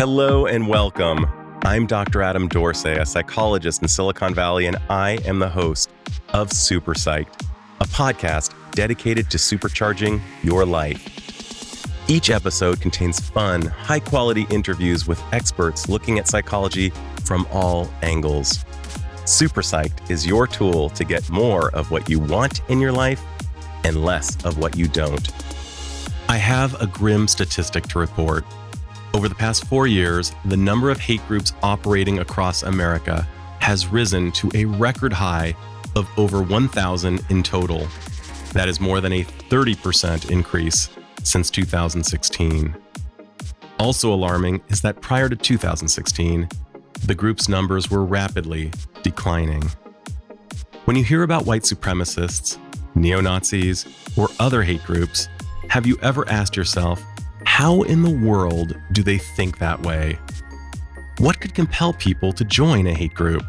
Hello and welcome. I'm Dr. Adam Dorsey, a psychologist in Silicon Valley, and I am the host of Super Psyched, a podcast dedicated to supercharging your life. Each episode contains fun, high-quality interviews with experts looking at psychology from all angles. Super Psyched is your tool to get more of what you want in your life and less of what you don't. I have a grim statistic to report. Over the past 4 years, the number of hate groups operating across America has risen to a record high of over 1,000 in total. That is more than a 30% increase since 2016. Also alarming is that prior to 2016, the group's numbers were rapidly declining. When you hear about white supremacists, neo-Nazis, or other hate groups, have you ever asked yourself, how in the world do they think that way? What could compel people to join a hate group?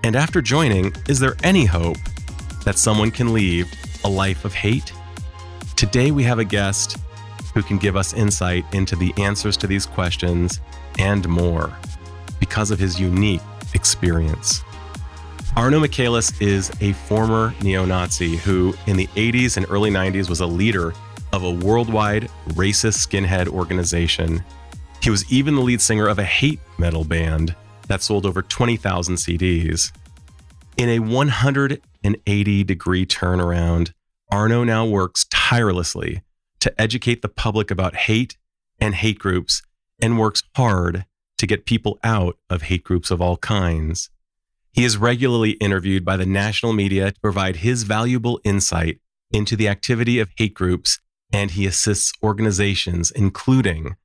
And after joining, is there any hope that someone can leave a life of hate? Today we have a guest who can give us insight into the answers to these questions and more because of his unique experience. Arno Michaelis is a former neo-Nazi who in the 80s and early 90s was a leader of a worldwide racist skinhead organization. He was even the lead singer of a hate metal band that sold over 20,000 CDs. In a 180-degree turnaround, Arno now works tirelessly to educate the public about hate and hate groups and works hard to get people out of hate groups of all kinds. He is regularly interviewed by the national media to provide his valuable insight into the activity of hate groups, and he assists organizations including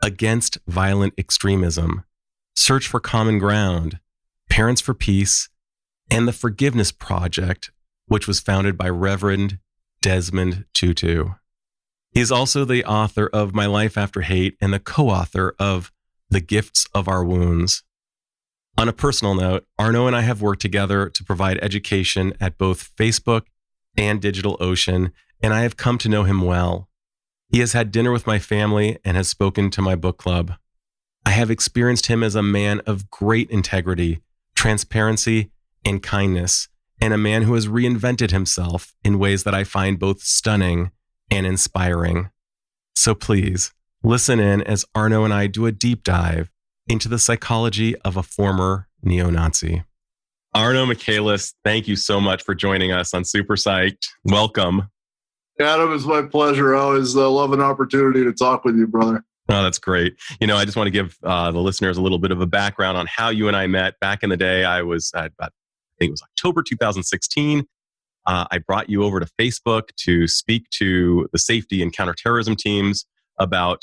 Against Violent Extremism, Search for Common Ground, Parents for Peace, and the Forgiveness Project, which was founded by Reverend Desmond Tutu. He is also the author of My Life After Hate and the co-author of The Gifts of Our Wounds. On a personal note, Arno and I have worked together to provide education at both Facebook and DigitalOcean, and I have come to know him well. He has had dinner with my family and has spoken to my book club. I have experienced him as a man of great integrity, transparency, and kindness, and a man who has reinvented himself in ways that I find both stunning and inspiring. So please, listen in as Arno and I do a deep dive into the psychology of a former neo-Nazi. Arno Michaelis, thank you so much for joining us on Super Psyched. Welcome. Adam, it's my pleasure. I always love an opportunity to talk with you, brother. Oh, that's great. You know, I just want to give the listeners a little bit of a background on how you and I met. Back in the day, I was at about, I think it was October 2016. I brought you over to Facebook to speak to the safety and counterterrorism teams about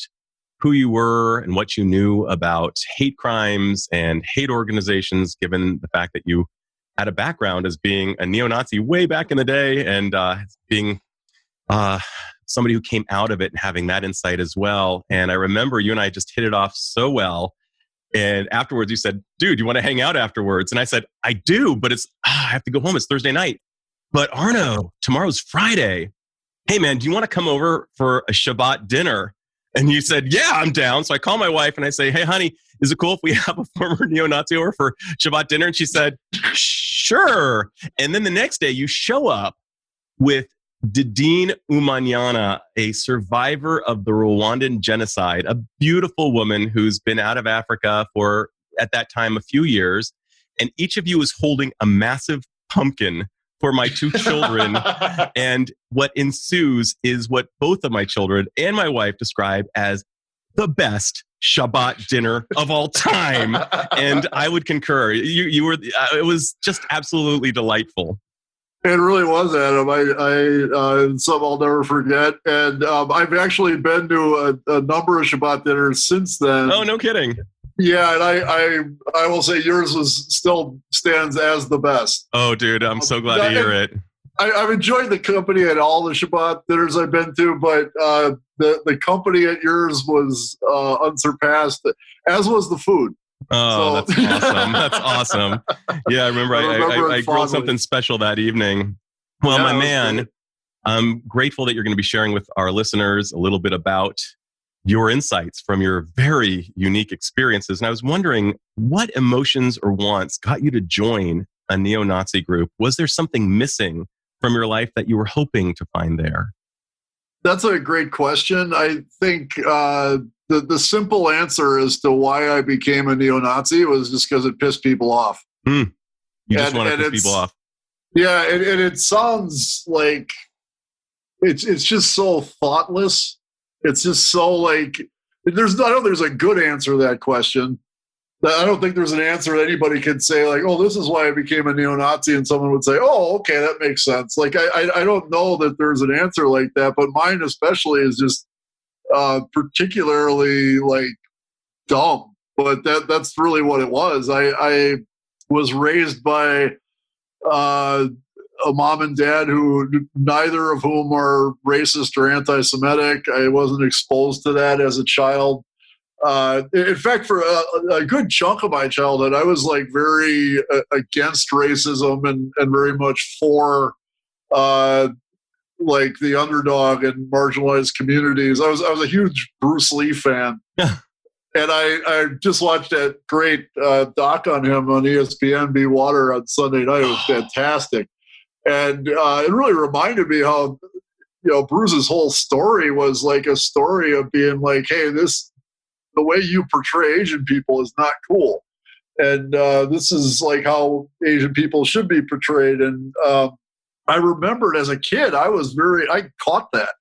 who you were and what you knew about hate crimes and hate organizations, given the fact that you had a background as being a neo-Nazi way back in the day and being somebody who came out of it and having that insight as well. And I remember you and I just hit it off so well. And afterwards you said, dude, you want to hang out afterwards? And I said, I do, but I have to go home. It's Thursday night. But Arno, tomorrow's Friday. Hey man, do you want to come over for a Shabbat dinner? And you said, yeah, I'm down. So I call my wife and I say, hey honey, is it cool if we have a former neo-Nazi over for Shabbat dinner? And she said, sure. And then the next day you show up with Didine Umanyana, a survivor of the Rwandan genocide, a beautiful woman who's been out of Africa for, at that time, a few years. And each of you is holding a massive pumpkin for my two children. And what ensues is what both of my children and my wife describe as the best Shabbat dinner of all time. And I would concur. You were, it was just absolutely delightful. It really was, Adam. I something I'll never forget. And I've actually been to a number of Shabbat dinners since then. Oh, no kidding. Yeah, and I will say yours still stands as the best. Oh, dude, I'm so glad to hear it. I've enjoyed the company at all the Shabbat dinners I've been to, but the company at yours was unsurpassed, as was the food. Oh, so. That's awesome. That's awesome. Yeah, I remember I grilled something special that evening. Well, my man, I'm grateful that you're going to be sharing with our listeners a little bit about your insights from your very unique experiences. And I was wondering what emotions or wants got you to join a neo-Nazi group? Was there something missing from your life that you were hoping to find there? That's a great question. I think the simple answer as to why I became a neo-Nazi was just because it pissed people off. You just want to piss people off. Yeah, and it sounds like it's just so thoughtless. It's just so like I don't think there's a good answer to that question. I don't think there's an answer that anybody could say like, oh, this is why I became a neo-Nazi, and someone would say, oh, okay, that makes sense. Like I don't know that there's an answer like that, but mine especially is just particularly like dumb. But that's really what it was. I was raised by a mom and dad who neither of whom are racist or anti-Semitic. I wasn't exposed to that as a child. In fact, for a good chunk of my childhood, I was like very against racism and very much for like the underdog and marginalized communities. I was a huge Bruce Lee fan. And I just watched that great doc on him on ESPN, Be Water, on Sunday night. It was fantastic. And it really reminded me how, Bruce's whole story was like a story of being like, hey, the way you portray Asian people is not cool. And this is like how Asian people should be portrayed. And I remembered as a kid, I caught that.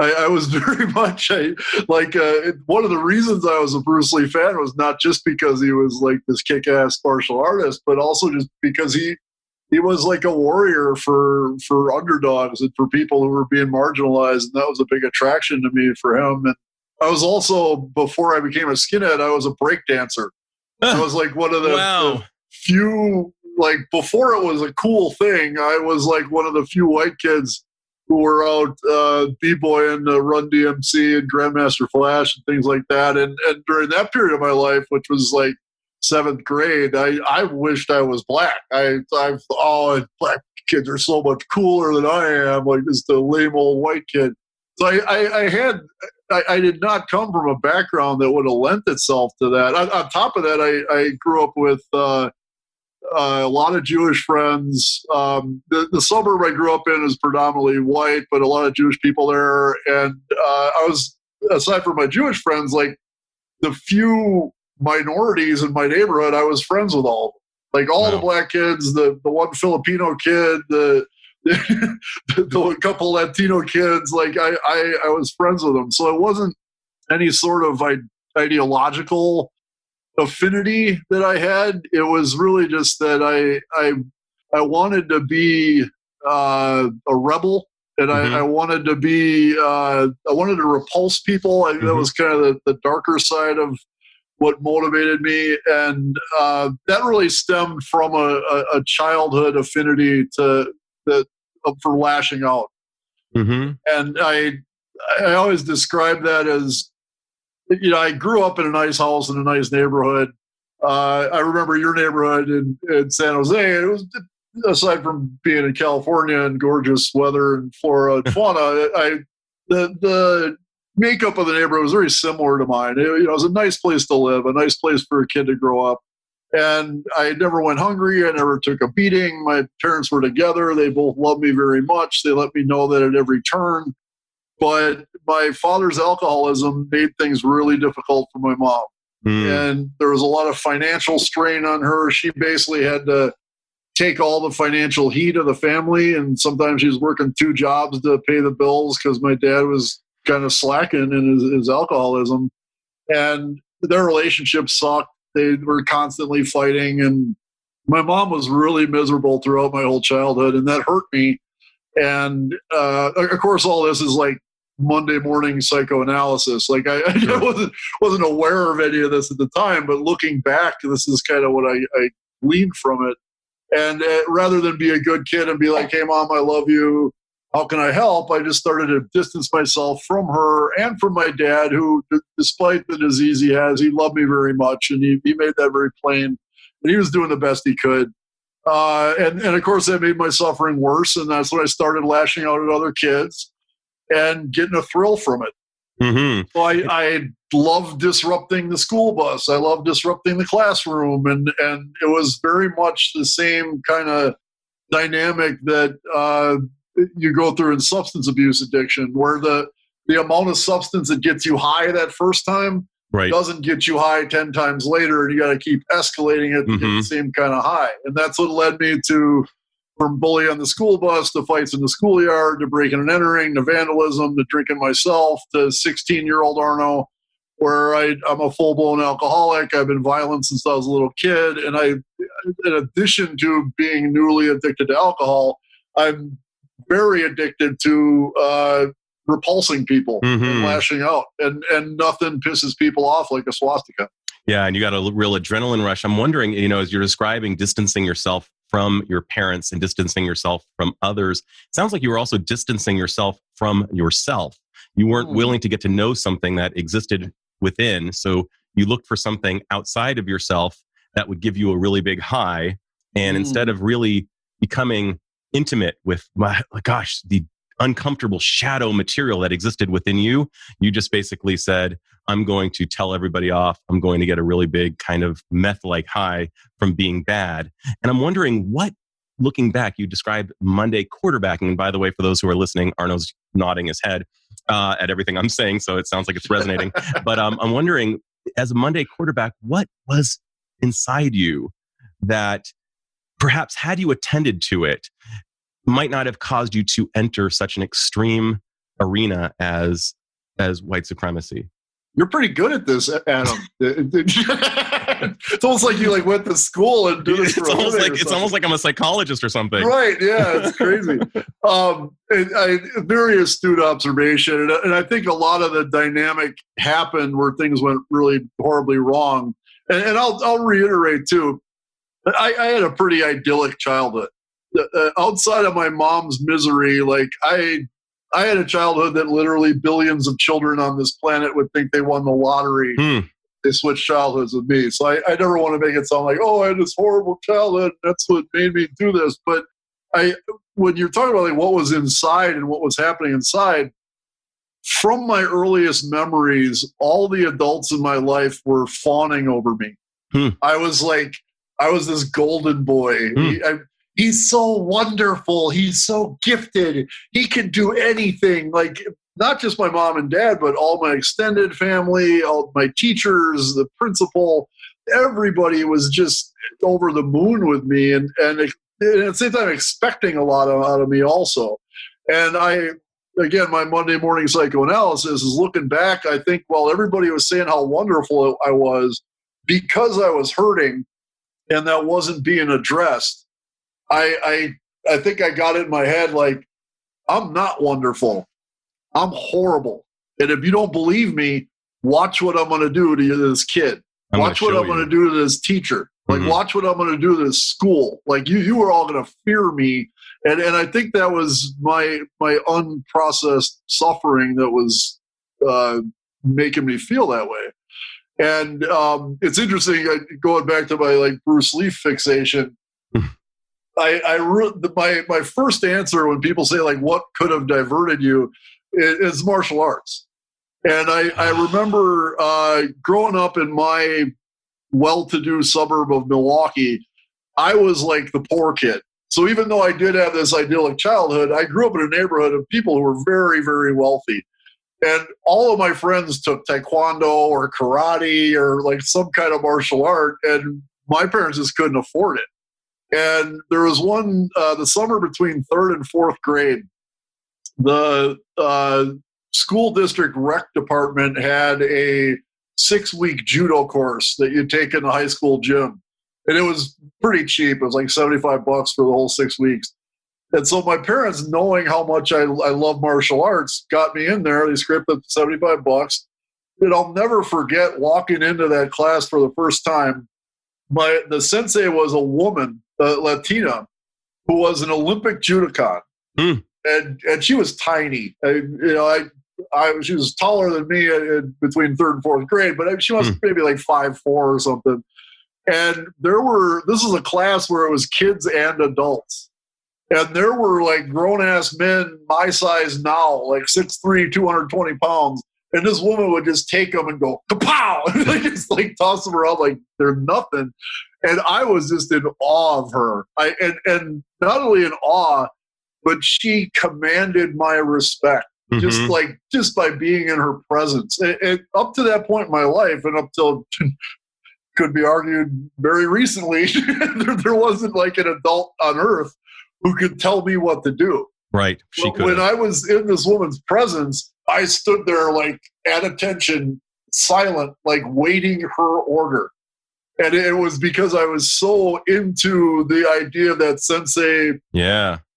I was very much one of the reasons I was a Bruce Lee fan was not just because he was like this kick-ass martial artist, but also just because he was like a warrior for underdogs and for people who were being marginalized. And that was a big attraction to me for him. And I was also, before I became a skinhead, I was a break dancer. I was like one of the few, like before it was a cool thing, I was like one of the few white kids who were out b-boying Run DMC and Grandmaster Flash and things like that. And during that period of my life, which was like 7th grade, I wished I was black. I thought, black kids are so much cooler than I am, like just a lame old white kid. So I did not come from a background that would have lent itself to that. On top of that, I grew up with a lot of Jewish friends. The suburb I grew up in is predominantly white, but a lot of Jewish people there. And I was, aside from my Jewish friends, like the few minorities in my neighborhood, I was friends with all of them. Like all the black kids, the one Filipino kid, the couple Latino kids, like I was friends with them. So it wasn't any sort of ideological affinity that I had. It was really just that I wanted to be a rebel, and I wanted to be I wanted to repulse people. That was kind of the darker side of what motivated me, and that really stemmed from a childhood affinity for lashing out. And I always describe that as, I grew up in a nice house in a nice neighborhood. I remember your neighborhood in San Jose. It was, aside from being in California and gorgeous weather and flora and fauna, the makeup of the neighborhood was very similar to mine. It was a nice place to live, a nice place for a kid to grow up. And I never went hungry. I never took a beating. My parents were together. They both loved me very much. They let me know that at every turn. But my father's alcoholism made things really difficult for my mom. And there was a lot of financial strain on her. She basically had to take all the financial heat of the family. And sometimes she was working 2 jobs to pay the bills because my dad was kind of slacking in his alcoholism. And their relationship sucked. They were constantly fighting. And my mom was really miserable throughout my whole childhood. And that hurt me. And of course, all this is like Monday morning psychoanalysis. Like I wasn't aware of any of this at the time, but looking back, this is kind of what I gleaned from it. And rather than be a good kid and be like, hey, Mom, I love you, how can I help? I just started to distance myself from her and from my dad, who, despite the disease he has, he loved me very much. And he made that very plain. And he was doing the best he could. And of course, that made my suffering worse. And that's when I started lashing out at other kids and getting a thrill from it. Mm-hmm. So I love disrupting the school bus. I love disrupting the classroom. And it was very much the same kind of dynamic that you go through in substance abuse addiction, where the amount of substance that gets you high that first time doesn't get you high 10 times later, and you got to keep escalating it to get the same kind of high. And that's what led me to, from bully on the school bus to fights in the schoolyard to breaking and entering to vandalism to drinking myself to 16-year-old Arno, where I'm a full-blown alcoholic. I've been violent since I was a little kid. And in addition to being newly addicted to alcohol, I'm very addicted to repulsing people and lashing out. And nothing pisses people off like a swastika. Yeah, and you got a real adrenaline rush. I'm wondering, as you're describing distancing yourself from your parents and distancing yourself from others, it sounds like you were also distancing yourself from yourself. You weren't willing to get to know something that existed within. So you looked for something outside of yourself that would give you a really big high. And instead of really becoming intimate with, the uncomfortable shadow material that existed within you, you just basically said, I'm going to tell everybody off. I'm going to get a really big kind of meth-like high from being bad. And I'm wondering what, looking back, you described Monday quarterbacking. And by the way, for those who are listening, Arno's nodding his head at everything I'm saying, so it sounds like it's resonating. But I'm wondering, as a Monday quarterback, what was inside you that perhaps had you attended to it, might not have caused you to enter such an extreme arena as white supremacy? You're pretty good at this, Adam. It's almost like you went to school and did this for a living. It's almost like I'm a psychologist or something. Right? Yeah, it's crazy. Very astute observation, and I think a lot of the dynamic happened where things went really horribly wrong. And I'll reiterate too. I had a pretty idyllic childhood. Outside of my mom's misery, I had a childhood that literally billions of children on this planet would think they won the lottery. They switched childhoods with me. So I never want to make it sound like, oh, I had this horrible childhood. That's what made me do this. But when you're talking about what was inside and what was happening inside, from my earliest memories, all the adults in my life were fawning over me. I was this golden boy. He's so wonderful. He's so gifted. He can do anything. Not just my mom and dad, but all my extended family, all my teachers, the principal, everybody was just over the moon with me. And at the same time, expecting a lot out of me also. And again, my Monday morning psychoanalysis is looking back. I think while everybody was saying how wonderful I was, because I was hurting and that wasn't being addressed, I think I got it in my head I'm not wonderful. I'm horrible. And if you don't believe me, watch what I'm going to do to this kid. Watch what I'm going to do to this teacher. Watch what I'm going to do to this school. You are all going to fear me. And I think that was my unprocessed suffering that was making me feel that way. And it's interesting, going back to my Bruce Lee fixation, my first answer when people say what could have diverted you is martial arts. And I remember growing up in my well-to-do suburb of Milwaukee, I was the poor kid. So even though I did have this idyllic childhood, I grew up in a neighborhood of people who were very, very wealthy. And all of my friends took taekwondo or karate or some kind of martial art, and my parents just couldn't afford it. And there was one, the summer between third and fourth grade, the school district rec department had a 6-week judo course that you take in the high school gym. And it was pretty cheap. It was $75 for the whole 6 weeks. And so my parents, knowing how much I love martial arts, got me in there. They scraped up $75. And I'll never forget walking into that class for the first time. The sensei was a woman, Latina, who was an Olympic judokan, and she was tiny. She was taller than me between third and fourth grade, but she was maybe 5'4" or something. And this is a class where it was kids and adults, and there were grown ass men my size now, 6'3", 220 pounds, And this woman would just take them and go, kapow! And like, just like toss them around like they're nothing. And I was just in awe of her. And not only in awe, but she commanded my respect. Just by being in her presence. And up to that point in my life, and up till could be argued very recently, there wasn't like an adult on earth who could tell me what to do. Right. When I was in this woman's presence, I stood there like at attention, silent, like waiting her order. And it was because I was so into the idea that sensei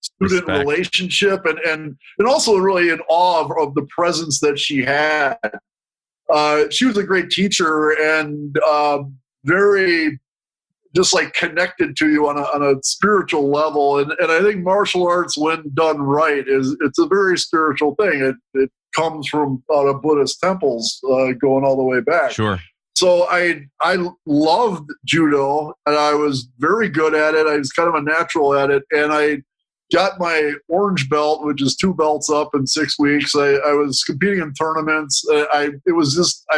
student relationship and also really in awe of the presence that she had. She was a great teacher and very just like connected to you on a spiritual level. And I think martial arts, when done right, it's a very spiritual thing. It comes from out of Buddhist temples going all the way back. Sure. So I loved judo and I was very good at it. I was kind of a natural at it. And I got my orange belt, which is 2 belts up in 6 weeks. I was competing in tournaments. I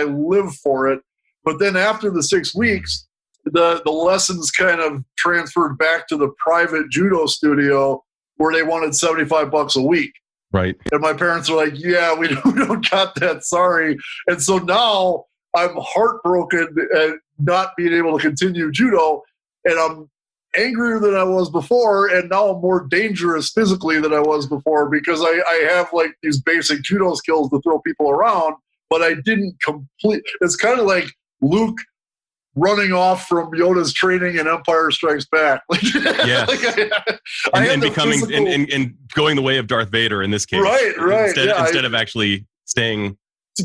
lived for it. But then after the 6 weeks, the lessons kind of transferred back to the private judo studio where they wanted $75 a week. Right. And my parents were like, yeah, we don't got that. Sorry. And so now I'm heartbroken at not being able to continue judo. And I'm angrier than I was before. And now I'm more dangerous physically than I was before because I have like these basic judo skills to throw people around, but I didn't complete. It's kind of like Luke running off from Yoda's training in Empire Strikes Back. Yeah. And becoming and going the way of Darth Vader in this case. Right. Instead of actually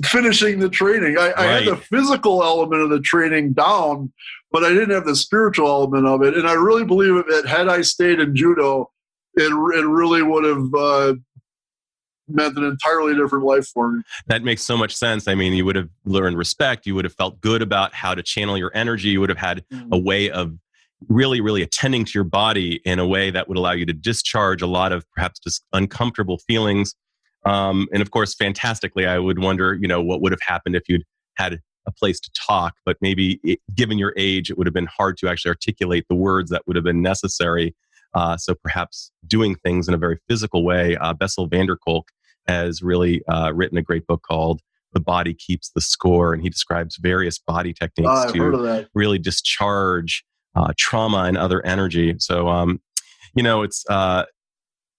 finishing the training. I had the physical element of the training down, but I didn't have the spiritual element of it. And I really believe that had I stayed in judo, it really would have meant an entirely different life for me. That makes so much sense. I mean, you would have learned respect. You would have felt good about how to channel your energy. You would have had a way of really, really attending to your body in a way that would allow you to discharge a lot of perhaps just uncomfortable feelings. And of course, fantastically, I would wonder, what would have happened if you'd had a place to talk, but maybe given your age, it would have been hard to actually articulate the words that would have been necessary. So perhaps doing things in a very physical way. Bessel van der Kolk has really written a great book called The Body Keeps the Score, and he describes various body techniques to really discharge trauma and other energy. So, it's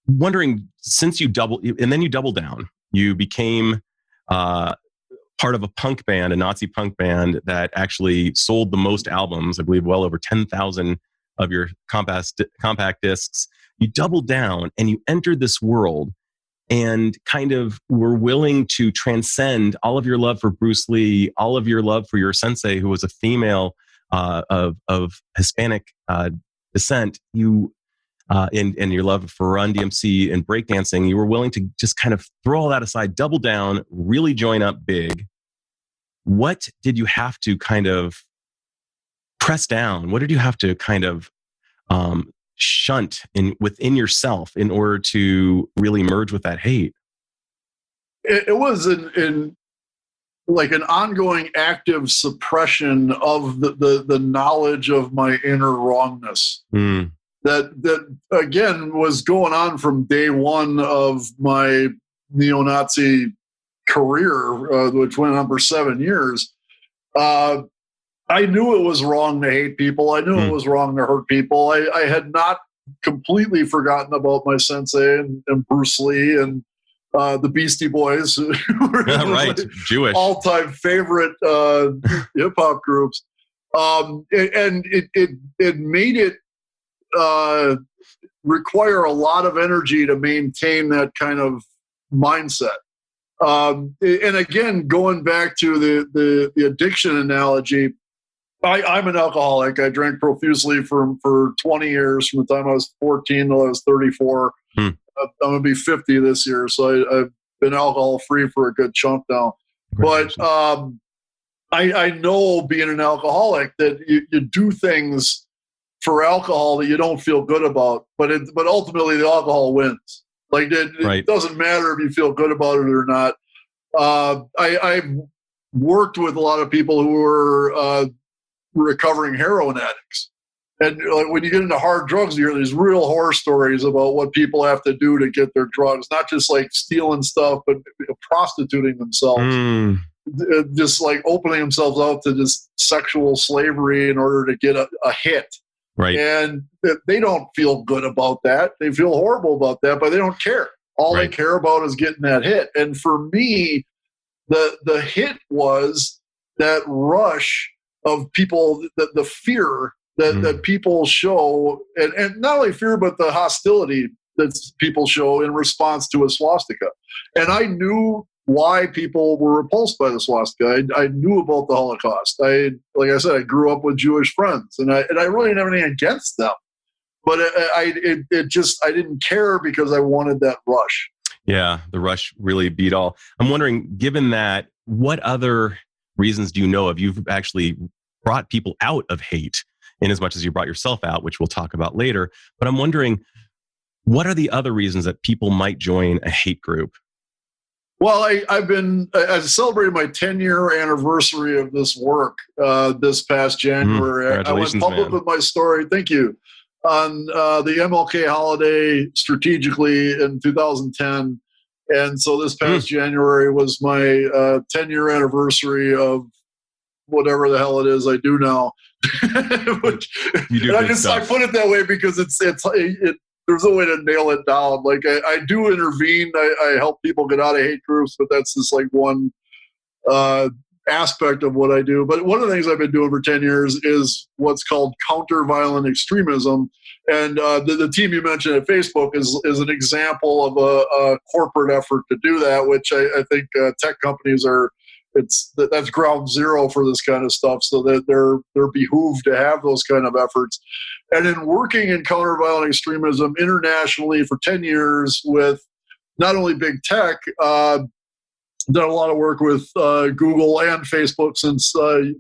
wondering, since you double down, you became part of a punk band, a Nazi punk band that actually sold the most albums, I believe well over 10,000 of your compact discs. You doubled down and you entered this world and kind of were willing to transcend all of your love for Bruce Lee, all of your love for your sensei, who was a female of Hispanic descent. You and your love for Run DMC and breakdancing, you were willing to just kind of throw all that aside, double down, really join up big. What did you have to kind of press down? What did you have to kind of shunt within yourself in order to really merge with that hate? It was in like an ongoing active suppression of the knowledge of my inner wrongness. That again was going on from day one of my neo-Nazi career, which went on for 7 years. I knew it was wrong to hate people. I knew it was wrong to hurt people. I had not completely forgotten about my sensei and Bruce Lee and the Beastie Boys, who were Jewish all-time favorite hip hop groups. And it made it require a lot of energy to maintain that kind of mindset. And again, going back to the addiction analogy, I'm an alcoholic. I drank profusely for 20 years, from the time I was 14 till I was 34. I'm going to be 50 this year, so I've been alcohol-free for a good chunk now. But I know, being an alcoholic, that you do things for alcohol that you don't feel good about, but ultimately the alcohol wins. Like it doesn't matter if you feel good about it or not. I worked with a lot of people who were recovering heroin addicts. And like when you get into hard drugs, you hear these real horror stories about what people have to do to get their drugs, not just like stealing stuff, but prostituting themselves, just like opening themselves out to just sexual slavery in order to get a hit. Right. And they don't feel good about that. They feel horrible about that, but they don't care. All they care about is getting that hit. And for me, the hit was that rush of people, the fear that people show, and not only fear, but the hostility that people show in response to a swastika. And I knew why people were repulsed by the swastika. I knew about the Holocaust. Like I said, I grew up with Jewish friends, and I really didn't have anything against them. But I didn't care because I wanted that rush. Yeah, the rush really beat all. I'm wondering, given that, what other reasons do you know of? You've actually brought people out of hate in as much as you brought yourself out, which we'll talk about later. But I'm wondering, what are the other reasons that people might join a hate group? Well, I celebrated my 10-year anniversary of this work this past January. Congratulations, I went public with my story. Thank you. On the MLK holiday strategically in 2010. And so this past January was my 10-year anniversary of whatever the hell it is I do now. Which, I put it that way because there's no way to nail it down. Like I do intervene. I help people get out of hate groups, but that's just like one aspect of what I do. But one of the things I've been doing for 10 years is what's called counter-violent extremism. And the team you mentioned at Facebook is an example of a corporate effort to do that, which I think tech companies that's ground zero for this kind of stuff, so that they're behooved to have those kind of efforts. And in working in counter-violent extremism internationally for 10 years with not only big tech, done a lot of work with Google and Facebook since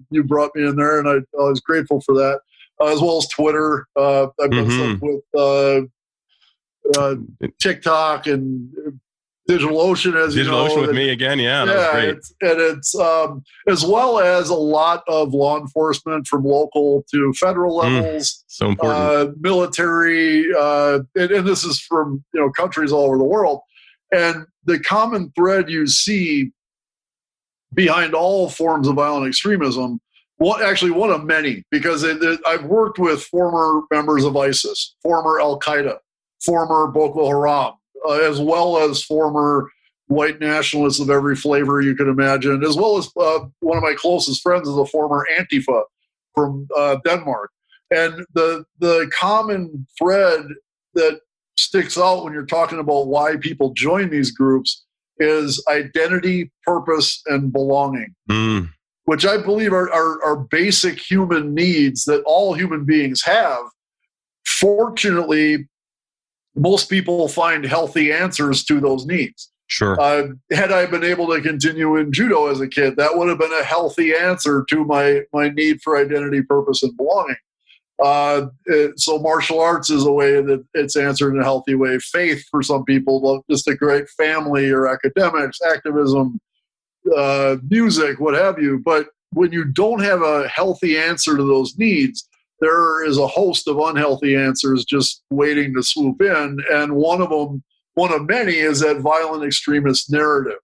you brought me in there, and I was grateful for that, as well as Twitter. I've done stuff with TikTok and DigitalOcean, as you know. DigitalOcean with me again, yeah, that was great. It's as well as a lot of law enforcement from local to federal levels. So important. Military, and this is from countries all over the world. And the common thread you see behind all forms of violent extremism, one of many, because I've worked with former members of ISIS, former Al-Qaeda, former Boko Haram, as well as former white nationalists of every flavor you can imagine, as well as one of my closest friends is a former Antifa from Denmark. And the common thread that sticks out when you're talking about why people join these groups is identity, purpose, and belonging, which I believe are basic human needs that all human beings have. Fortunately, most people find healthy answers to those needs. Sure. Had I been able to continue in judo as a kid, that would have been a healthy answer to my need for identity, purpose, and belonging. So martial arts is a way that it's answered in a healthy way. Faith for some people, just a great family or academics, activism, music, what have you. But when you don't have a healthy answer to those needs, there is a host of unhealthy answers just waiting to swoop in. And one of many is that violent extremist narrative.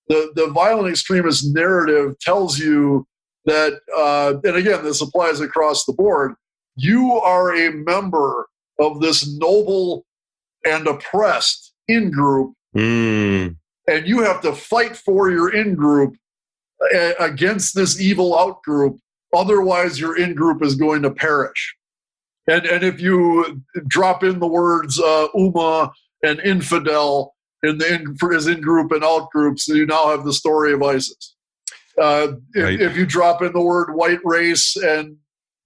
The violent extremist narrative tells you that, and again, this applies across the board, you are a member of this noble and oppressed in-group, and you have to fight for your in-group against this evil out-group. Otherwise, your in-group is going to perish. And if you drop in the words Ummah and infidel for his in-group and out-groups, you now have the story of ISIS. If you drop in the word white race and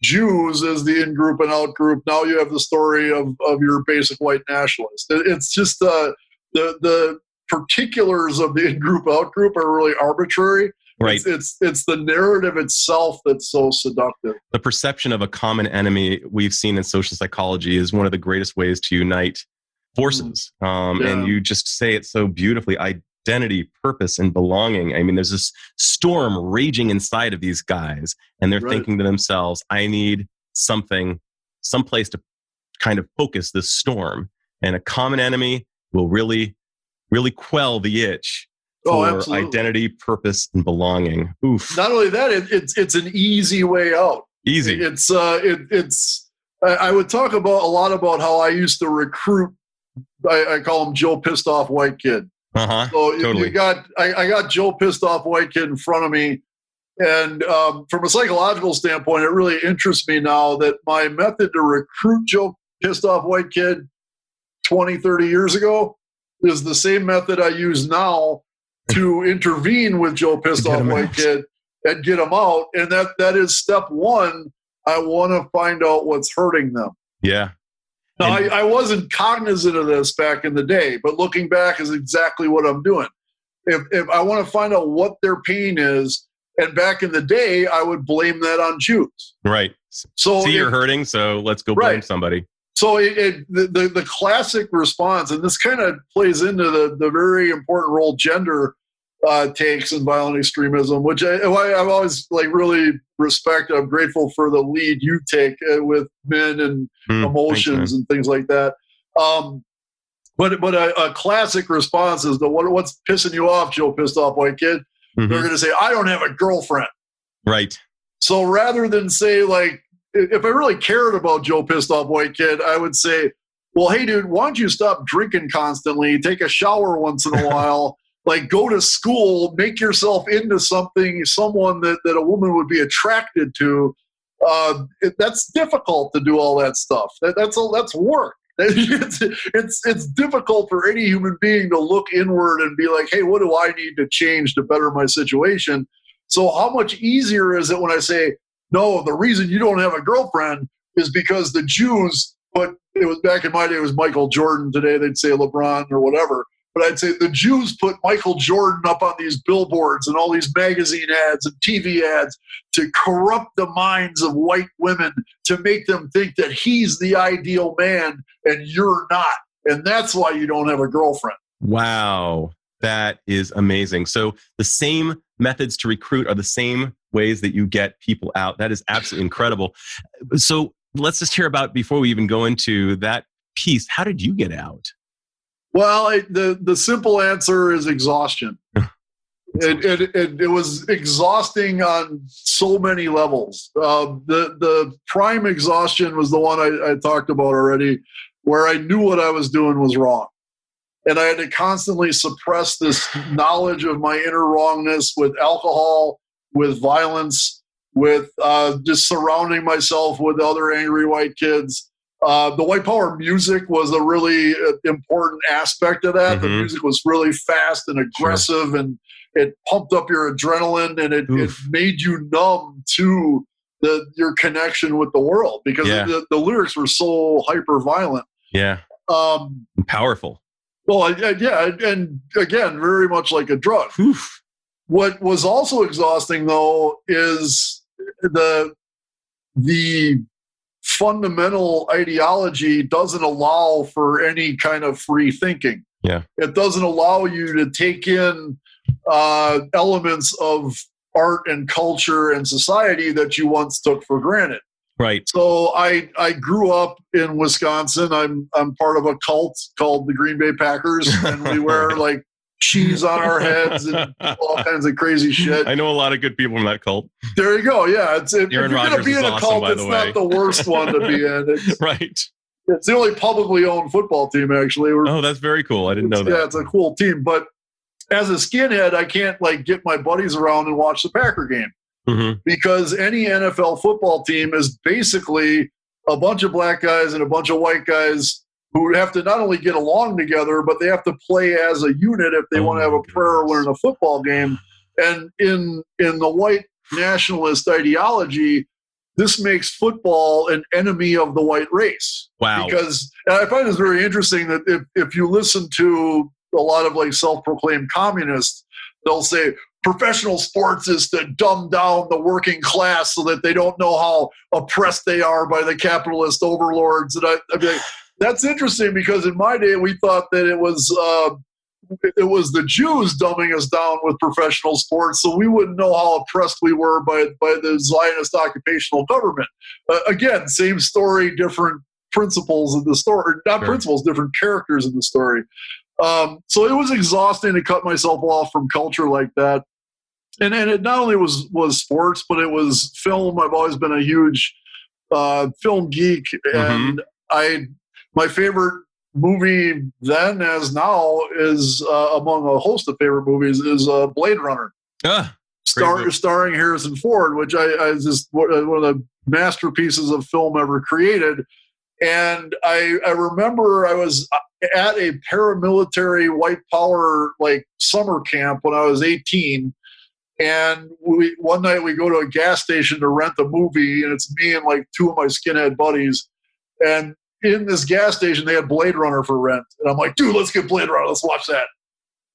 Jews as the in-group and out-group, now you have the story of your basic white nationalist. It's just the particulars of the in-group, out-group are really arbitrary. Right. It's the narrative itself that's so seductive. The perception of a common enemy we've seen in social psychology is one of the greatest ways to unite forces. And you just say it so beautifully. identity, purpose, and belonging. I mean, there's this storm raging inside of these guys, and they're thinking to themselves, I need something, someplace to kind of focus this storm. And a common enemy will really, really quell the itch for identity, purpose, and belonging. Oof. Not only that, it's an easy way out. Easy. I would talk about a lot about how I used to recruit. I call him Joe Pissed Off White Kid. So totally. I got Joe Pissed Off White Kid in front of me. And from a psychological standpoint, it really interests me now that my method to recruit Joe Pissed Off White Kid 20, 30 years ago is the same method I use now to intervene with Joe Pissed Off White Kid and get him out. And that is step one. I want to find out what's hurting them. Yeah. Now, I wasn't cognizant of this back in the day, but looking back is exactly what I'm doing. If I want to find out what their pain is, and back in the day, I would blame that on Jews. Right. So you're hurting, so let's go blame somebody. So the classic response, and this kind of plays into the very important role gender takes in violent extremism, which I've always really respected. I'm grateful for the lead you take with men and emotions and things like that. But a classic response is what's pissing you off, Joe Pissed Off White Kid? They're going to say, I don't have a girlfriend. Right. So rather than say, if I really cared about Joe Pissed Off White Kid, I would say, well, hey, dude, why don't you stop drinking constantly, take a shower once in a while, go to school, make yourself into someone that a woman would be attracted to. That's difficult to do all that stuff. That's work. It's difficult for any human being to look inward and be like, hey, what do I need to change to better my situation? So how much easier is it when I say, no, the reason you don't have a girlfriend is because the Jews it was back in my day, it was Michael Jordan. Today they'd say LeBron or whatever. But I'd say the Jews put Michael Jordan up on these billboards and all these magazine ads and TV ads to corrupt the minds of white women, to make them think that he's the ideal man and you're not. And that's why you don't have a girlfriend. Wow. That is amazing. So the same methods to recruit are the same ways that you get people out. That is absolutely incredible. So let's just hear about, before we even go into that piece, how did you get out? Well, the simple answer is exhaustion. It was exhausting on so many levels. The prime exhaustion was the one I talked about already, where I knew what I was doing was wrong. And I had to constantly suppress this knowledge of my inner wrongness with alcohol, with violence, with just surrounding myself with other angry white kids. The white power music was a really important aspect of that. The music was really fast and aggressive, and it pumped up your adrenaline, and it made you numb to your connection with the world, because the lyrics were so hyper violent. Yeah. Powerful. Well, and again, very much like a drug. Oof. What was also exhausting, though, is the fundamental ideology doesn't allow for any kind of free thinking. Yeah. It doesn't allow you to take in elements of art and culture and society that you once took for granted. Right. So I grew up in Wisconsin. I'm part of a cult called the Green Bay Packers, and we wear cheese on our heads and all kinds of crazy shit. I know a lot of good people in that cult. There you go. Yeah. If you're going to be in a cult, it's not the worst one to be in. Right. It's the only publicly owned football team, actually. Oh, that's very cool. I didn't know that. Yeah, it's a cool team. But as a skinhead, I can't get my buddies around and watch the Packer game. Because any NFL football team is basically a bunch of black guys and a bunch of white guys who have to not only get along together, but they have to play as a unit if they want to have a prayer when in a football game. And in the white nationalist ideology, this makes football an enemy of the white race. Wow. Because I find this very interesting that if you listen to a lot of self-proclaimed communists, they'll say professional sports is to dumb down the working class so that they don't know how oppressed they are by the capitalist overlords. And I'd be like, that's interesting, because in my day we thought that it was it was the Jews dumbing us down with professional sports, so we wouldn't know how oppressed we were by the Zionist occupational government. Again, same story, different principles in the story, not Sure. principles, different characters in the story. So it was exhausting to cut myself off from culture like that. And it not only was sports, but it was film. I've always been a huge film geek, and my favorite movie then as now is among a host of favorite movies is Blade Runner, starring Harrison Ford, which I just one of the masterpieces of film ever created. And I remember I was at a paramilitary white power like summer camp when I was 18. And one night we go to a gas station to rent a movie, and it's me and like two of my skinhead buddies. And in this gas station, they had Blade Runner for rent. And I'm like, dude, let's get Blade Runner. Let's watch that.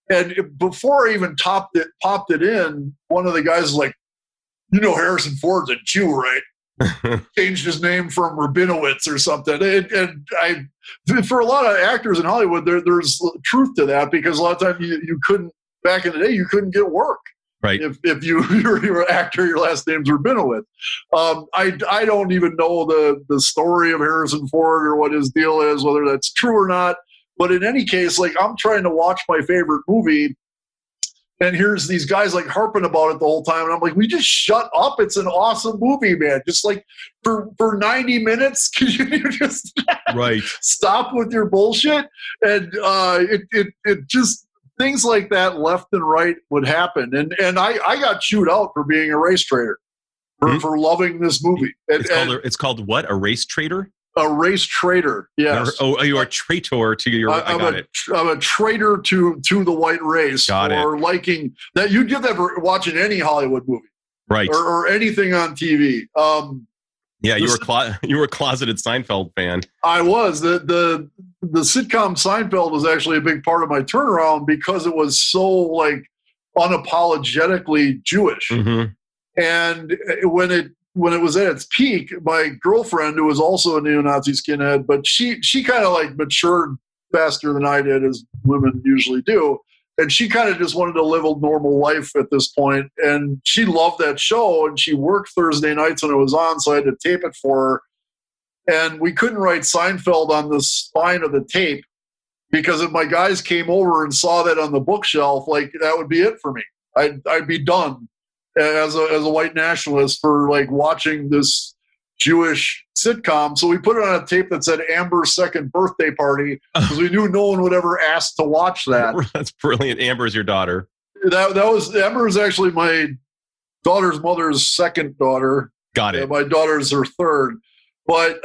And before I even popped it in, one of the guys was like, you know, Harrison Ford's a Jew, right? Changed his name from Rabinowitz or something. And for a lot of actors in Hollywood, there's truth to that, because a lot of times you couldn't, back in the day, you couldn't get work. Right. If you're an actor, your last name's Rabinowitz. I don't even know the story of Harrison Ford or what his deal is, whether that's true or not. But in any case, like, I'm trying to watch my favorite movie, and here's these guys like harping about it the whole time. And I'm like, we just shut up. It's an awesome movie, man. Just like for 90 minutes, can you just stop with your bullshit? And it just, things like that left and right would happen. And I got chewed out for being a race traitor, for loving this movie. It's called what? A race traitor? A race traitor, yes. You are a traitor to your. I'm a traitor to the white race for liking that. You did that for watching any Hollywood movie, right, or anything on TV. You were a closeted Seinfeld fan. I was. The sitcom Seinfeld was actually a big part of my turnaround, because it was so like unapologetically Jewish. And when it was at its peak, my girlfriend, who was also a neo-Nazi skinhead, but she kind of like matured faster than I did, as women usually do. And she kind of just wanted to live a normal life at this point. And she loved that show, and she worked Thursday nights when it was on, so I had to tape it for her. And we couldn't write Seinfeld on the spine of the tape, because if my guys came over and saw that on the bookshelf, like, that would be it for me. I'd be done as a white nationalist for like watching this Jewish sitcom. So we put it on a tape that said Amber's second birthday party, because we knew no one would ever ask to watch that. That's brilliant. Amber's your daughter. Amber is actually my daughter's mother's second daughter. Got it. My daughter's her third. But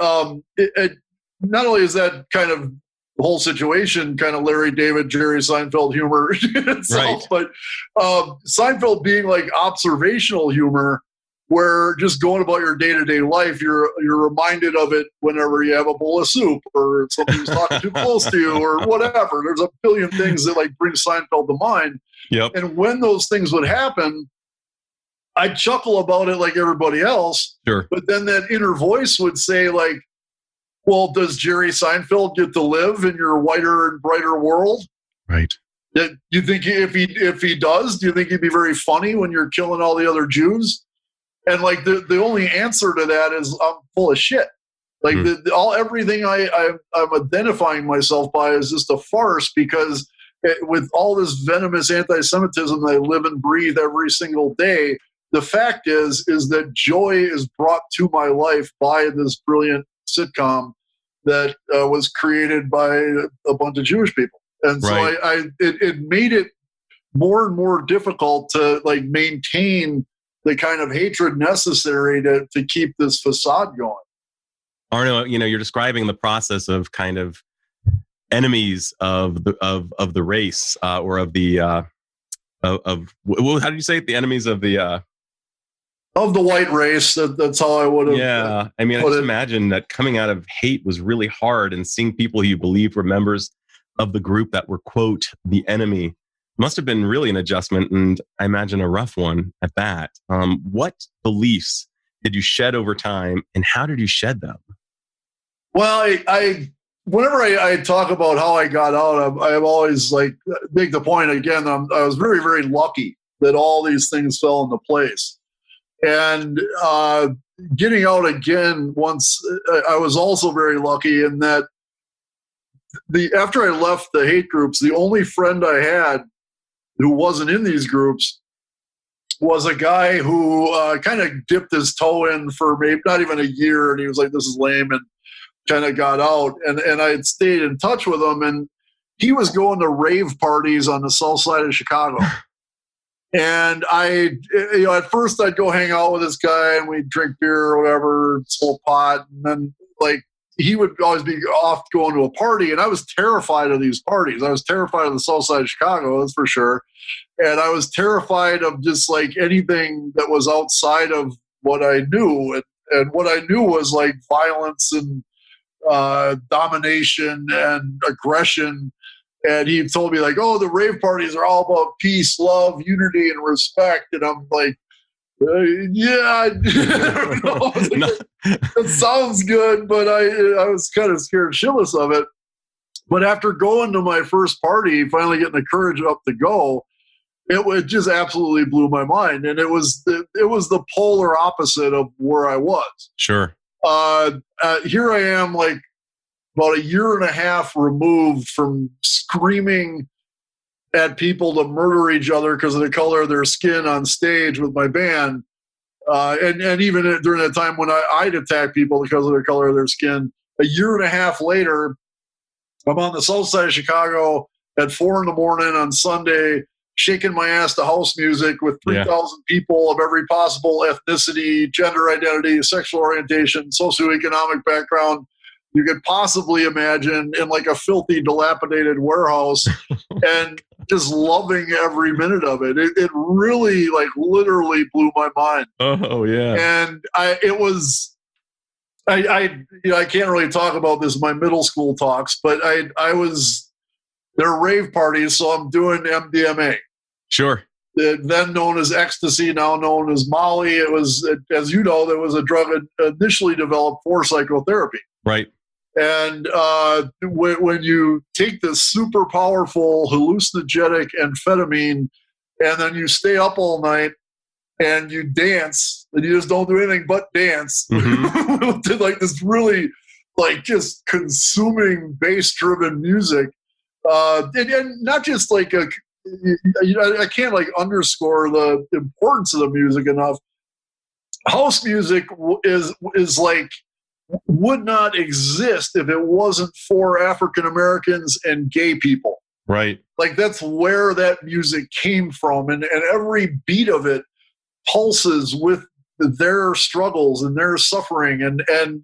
not only is that kind of the whole situation kind of Larry David, Jerry Seinfeld humor in itself, but Seinfeld being like observational humor, where just going about your day-to-day life, you're reminded of it whenever you have a bowl of soup, or somebody's talking too close to you, or whatever. There's a billion things that like bring Seinfeld to mind. Yep. And when those things would happen, I'd chuckle about it like everybody else. Sure. But then that inner voice would say, like, well, does Jerry Seinfeld get to live in your whiter and brighter world? Right. Do you think if he does, do you think he'd be very funny when you're killing all the other Jews? And like the only answer to that is, I'm full of shit. Like everything I'm identifying myself by is just a farce, because with all this venomous anti-Semitism that I live and breathe every single day, the fact is that joy is brought to my life by this brilliant sitcom that was created by a bunch of Jewish people. And so it made it more and more difficult to like maintain the kind of hatred necessary to keep this facade going. Arno, you're describing the process of kind of enemies of the race, or of the how do you say it? The enemies of the white race. That's how I would have. Yeah, I mean, I just imagine that coming out of hate was really hard, and seeing people you believed were members of the group that were, quote, the enemy, must have been really an adjustment, and I imagine a rough one at that. What beliefs did you shed over time, and how did you shed them? Well, I whenever I talk about how I got out, I'm always like make the point again. I was very, very lucky that all these things fell into place. And getting out again once, I was also very lucky in that after I left the hate groups, the only friend I had who wasn't in these groups was a guy who kind of dipped his toe in for maybe not even a year, and he was like, "This is lame," and kind of got out. And I had stayed in touch with him, and he was going to rave parties on the south side of Chicago. And at first I'd go hang out with this guy, and we'd drink beer or whatever, smoke pot, and then like he would always be off going to a party, and I was terrified of these parties. I was terrified of the south side of Chicago, that's for sure. And I was terrified of just like anything that was outside of what I knew. And what I knew was like violence and domination and aggression. And he told me like, "Oh, the rave parties are all about peace, love, unity, and respect." And I'm like, yeah, that sounds good, but I was kind of scared shitless of it. But after going to my first party, finally getting the courage up to go, it just absolutely blew my mind. And it was the polar opposite of where I was. Sure. Here I am, like about a year and a half removed from screaming at people to murder each other because of the color of their skin on stage with my band. And even during that time when I'd attack people because of the color of their skin, a year and a half later, I'm on the south side of Chicago at 4 a.m. on Sunday, shaking my ass to house music with 3,000 people of every possible ethnicity, gender identity, sexual orientation, socioeconomic background you could possibly imagine, in like a filthy, dilapidated warehouse, and just loving every minute of it. It really, like, literally blew my mind. Oh yeah. And I can't really talk about this in my middle school talks, but they're rave parties, so I'm doing MDMA. Sure. Then known as ecstasy, now known as Molly. It was, as you know, there was a drug initially developed for psychotherapy. Right. And when you take this super powerful hallucinogenic amphetamine, and then you stay up all night and you dance, and you just don't do anything but dance, to like this really like just consuming bass-driven music, and not just like I can't like underscore the importance of the music enough. House music is like would not exist if it wasn't for African Americans and gay people. Right. Like that's where that music came from, and every beat of it pulses with their struggles and their suffering and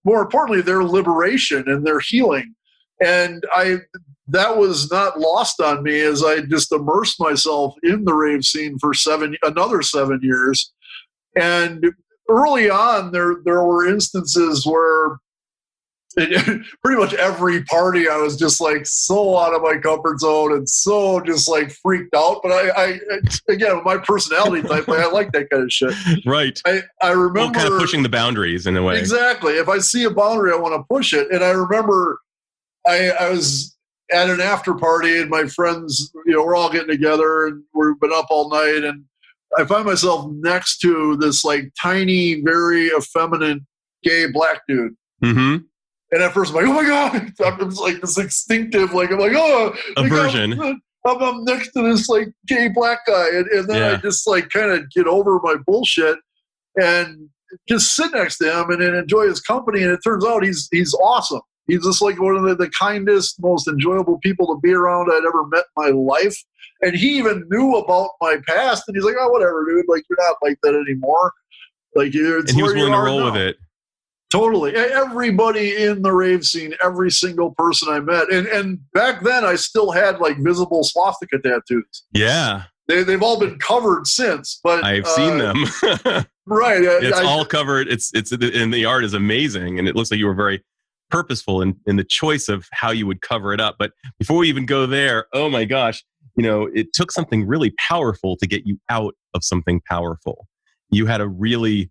more importantly their liberation and their healing. And that was not lost on me as I just immersed myself in the rave scene for another 7 years. And early on, there were instances where pretty much every party I was just like so out of my comfort zone and so just like freaked out. But I again, my personality type, I like that kind of shit. Right. I remember kind of pushing the boundaries in a way. Exactly. If I see a boundary, I want to push it. And I remember I was at an after party and my friends, we're all getting together and we've been up all night, and I find myself next to this like tiny, very effeminate gay black dude. Mm-hmm. And at first I'm like, oh my God, it's like this instinctive, like, I'm like, oh, aversion. I'm next to this like gay black guy. And then I just like kind of get over my bullshit and just sit next to him and enjoy his company. And it turns out he's awesome. He's just like one of the kindest, most enjoyable people to be around I'd ever met in my life. And he even knew about my past, and he's like, "Oh, whatever, dude. Like, you're not like that anymore." Like, it's and he was where willing you to roll now. with it. Totally. Everybody in the rave scene, every single person I met, and back then I still had like visible swastika tattoos. Yeah, they've all been covered since, but I've seen them. Right. It's all covered. It's and the art is amazing, and it looks like you were very purposeful in the choice of how you would cover it up. But before we even go there, oh my gosh. It took something really powerful to get you out of something powerful. You had a really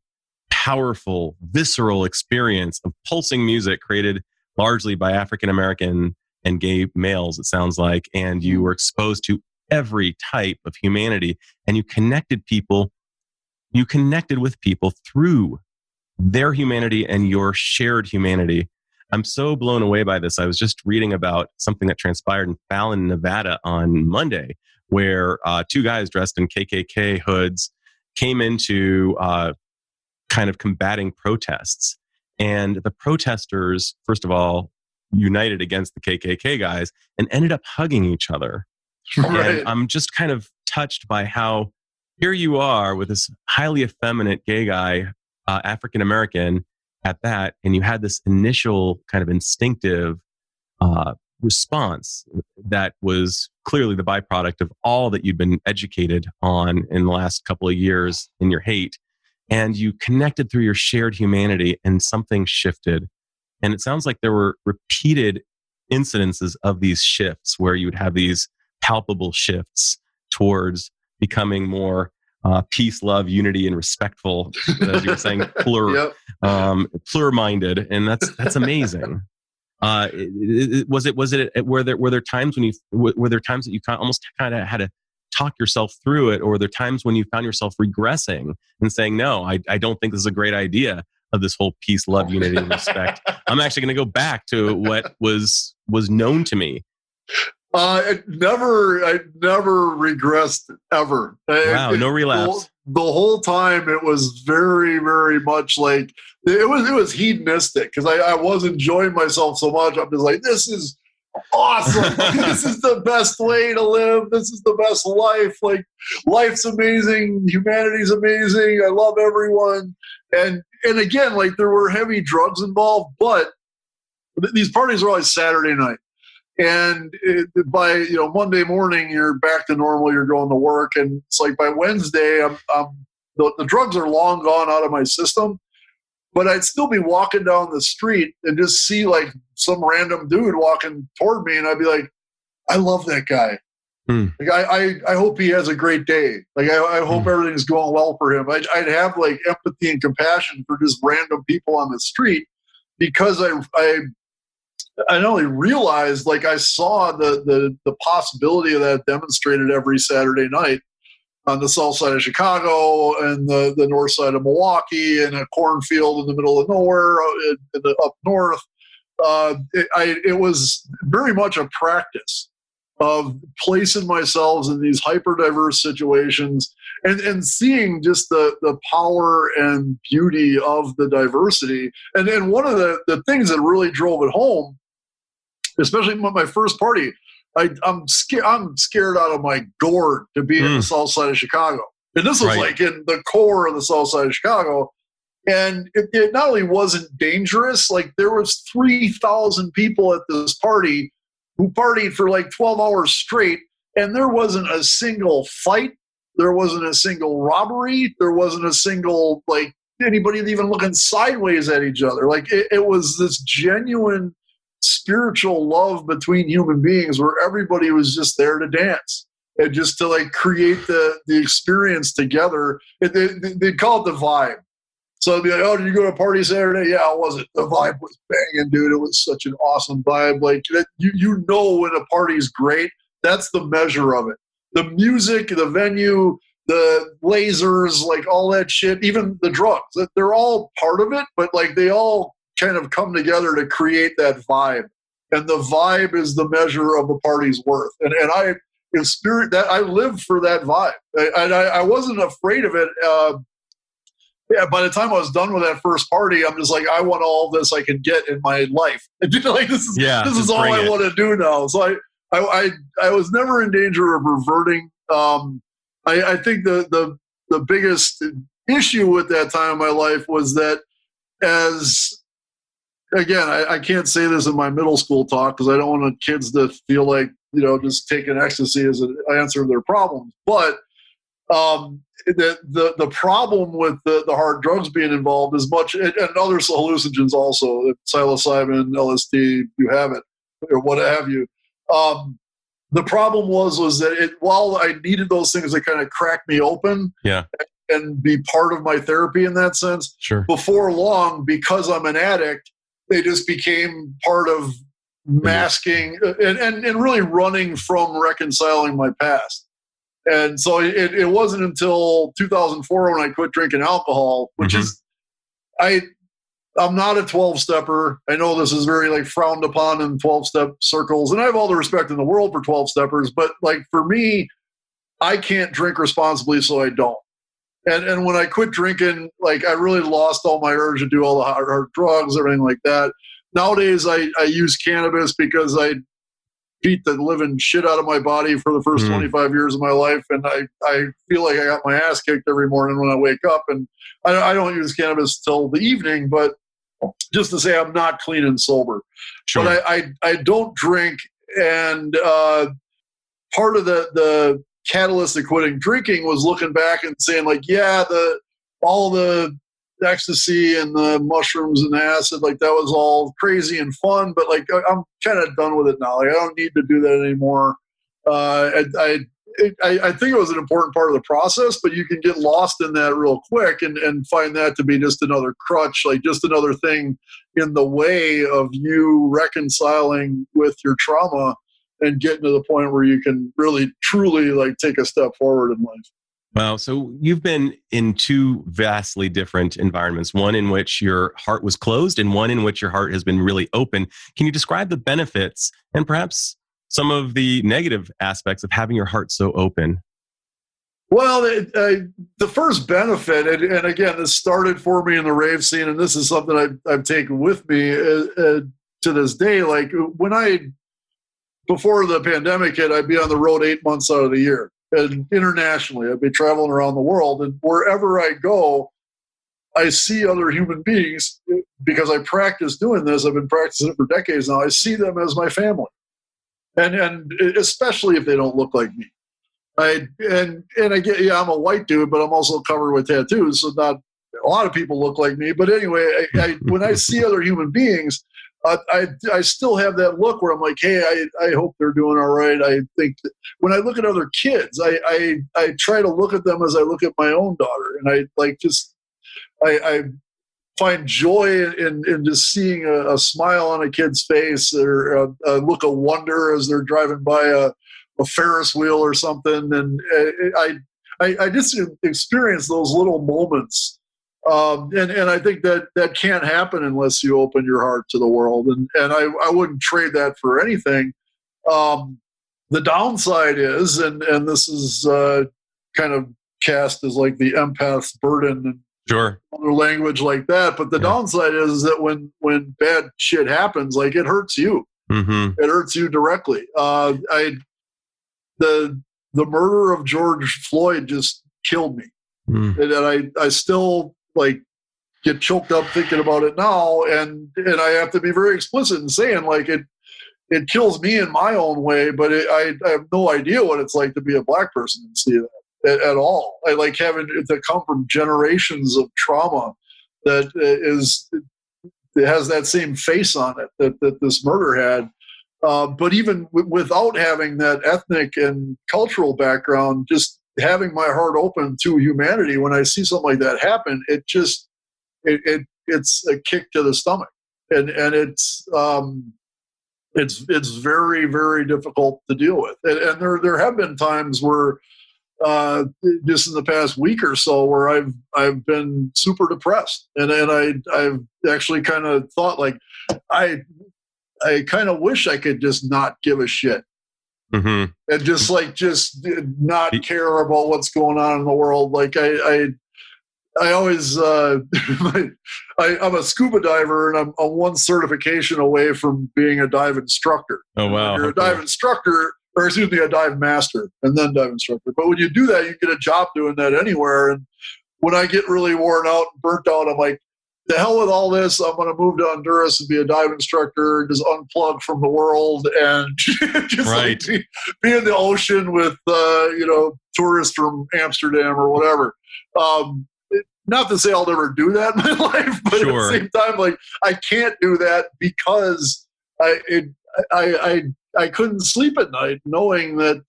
powerful, visceral experience of pulsing music created largely by African American and gay males, it sounds like, and you were exposed to every type of humanity, and you connected with people through their humanity and your shared humanity. I'm so blown away by this. I was just reading about something that transpired in Fallon, Nevada on Monday, where two guys dressed in KKK hoods came into kind of combating protests. And the protesters, first of all, united against the KKK guys and ended up hugging each other. Right. And I'm just kind of touched by how here you are with this highly effeminate gay guy, African American at that, and you had this initial kind of instinctive response that was clearly the byproduct of all that you'd been educated on in the last couple of years in your hate. And you connected through your shared humanity and something shifted. And it sounds like there were repeated incidences of these shifts where you would have these palpable shifts towards becoming more peace, love, unity, and respectful, as you were saying, plur-minded, and that's amazing. Were there times that you almost kind of had to talk yourself through it, or were there times when you found yourself regressing and saying, no, I don't think this is a great idea of this whole peace, love, unity, and respect. I'm actually going to go back to what was known to me. I never regressed ever. Wow, no relapse. The whole time it was very, very much like it was hedonistic because I was enjoying myself so much. I'm just like, this is awesome. This is the best way to live. This is the best life. Like, life's amazing. Humanity's amazing. I love everyone. And again, like, there were heavy drugs involved, but these parties are always Saturday night. And by Monday morning, you're back to normal. You're going to work, and it's like by Wednesday, the drugs are long gone out of my system. But I'd still be walking down the street and just see like some random dude walking toward me, and I'd be like, "I love that guy. Like, I hope he has a great day. Like, I hope everything's going well for him." I'd have like empathy and compassion for just random people on the street because I not only realized, like, I saw the possibility of that demonstrated every Saturday night on the south side of Chicago and the north side of Milwaukee and a cornfield in the middle of nowhere up north. It was very much a practice of placing myself in these hyper diverse situations and seeing just the power and beauty of the diversity. And one of the things that really drove it home, especially with my first party, I'm scared out of my gourd to be in the south side of Chicago. And this was like in the core of the south side of Chicago. And it not only wasn't dangerous, like there was 3,000 people at this party who partied for like 12 hours straight, and there wasn't a single fight. There wasn't a single robbery. There wasn't a single, like, anybody even looking sideways at each other. Like, it was this genuine spiritual love between human beings where everybody was just there to dance and just to like create the experience together. They'd call it the vibe. So it'd be like, "Oh, did you go to a party Saturday?" "Yeah, it wasn't. The vibe was banging, dude. It was such an awesome vibe." Like, you know when a party's great, that's the measure of it. The music, the venue, the lasers, like all that shit, even the drugs, they're all part of it, but like they all kind of come together to create that vibe. And the vibe is the measure of a party's worth. And I, in spirit, that I lived for that vibe. And I wasn't afraid of it. By the time I was done with that first party, I'm just like, I want all this I can get in my life. And like, this is all I want to do now. So I was never in danger of reverting. I think the biggest issue with that time in my life was that again, I can't say this in my middle school talk because I don't want kids to feel like, just taking ecstasy as an answer to their problems. But the problem with the hard drugs being involved is much, and other hallucinogens also, psilocybin, LSD, you have it, or what have you. The problem was that while I needed those things to kind of crack me open, and be part of my therapy in that sense, sure, before long, because I'm an addict, they just became part of masking and really running from reconciling my past. And so it wasn't until 2004 when I quit drinking alcohol, which is, I'm not a 12-stepper. I know this is very like frowned upon in 12-step circles, and I have all the respect in the world for 12-steppers, but like for me, I can't drink responsibly, so I don't. And when I quit drinking, like I really lost all my urge to do all the hard drugs, everything like that. Nowadays, I use cannabis because I beat the living shit out of my body for the first 25 years of my life, and I feel like I got my ass kicked every morning when I wake up. And I don't use cannabis till the evening, but just to say I'm not clean and sober. Sure. But I don't drink, and part of the catalyst of quitting drinking was looking back and saying like, yeah, all the ecstasy and the mushrooms and the acid, like that was all crazy and fun, but like I'm kind of done with it now. Like I don't need to do that anymore. I think it was an important part of the process, but you can get lost in that real quick and find that to be just another crutch, like just another thing in the way of you reconciling with your trauma and getting to the point where you can really truly like take a step forward in life. Wow. So you've been in two vastly different environments, one in which your heart was closed and one in which your heart has been really open. Can you describe the benefits and perhaps some of the negative aspects of having your heart so open? Well, the first benefit, and again, this started for me in the rave scene, and this is something I've taken with me to this day. Like before the pandemic hit, I'd be on the road 8 months out of the year. And internationally, I'd be traveling around the world, and wherever I go, I see other human beings because I practice doing this. I've been practicing it for decades now. I see them as my family, and especially if they don't look like me. And I get, yeah, I'm a white dude, but I'm also covered with tattoos, so not a lot of people look like me. But anyway, when I see other human beings, I still have that look where I'm like, hey, I hope they're doing all right. I think that when I look at other kids, I try to look at them as I look at my own daughter, and I find joy in just seeing a smile on a kid's face, or a look of wonder as they're driving by a Ferris wheel or something, and I just experience those little moments. And I think that can't happen unless you open your heart to the world. And I wouldn't trade that for anything. The downside is, and this is kind of cast as like the empath's burden and Sure. other language like that. But the downside is that when bad shit happens, like it hurts you. Mm-hmm. It hurts you directly. The murder of George Floyd just killed me. And I still like get choked up thinking about it now, and I have to be very explicit in saying like it kills me in my own way, but I have no idea what it's like to be a black person and see that at all. I like having to come from generations of trauma that it has that same face on it that this murder had. But even without having that ethnic and cultural background, just having my heart open to humanity, when I see something like that happen, it's a kick to the stomach, and it's very, very difficult to deal with. And there have been times where just in the past week or so where I've been super depressed, and I've actually kind of thought like I kind of wish I could just not give a shit. Mm-hmm. And just not care about what's going on in the world. Like I always I'm a scuba diver, and I'm one certification away from being a dive instructor. Oh wow! When you're a dive instructor, or excuse me, a dive master, and then dive instructor. But when you do that, you get a job doing that anywhere. And when I get really worn out and burnt out, I'm like, the hell with all this. I'm going to move to Honduras and be a dive instructor and just unplug from the world and just like be in the ocean with, tourists from Amsterdam or whatever. Not to say I'll never do that in my life, but at the same time, like I can't do that because I couldn't sleep at night knowing that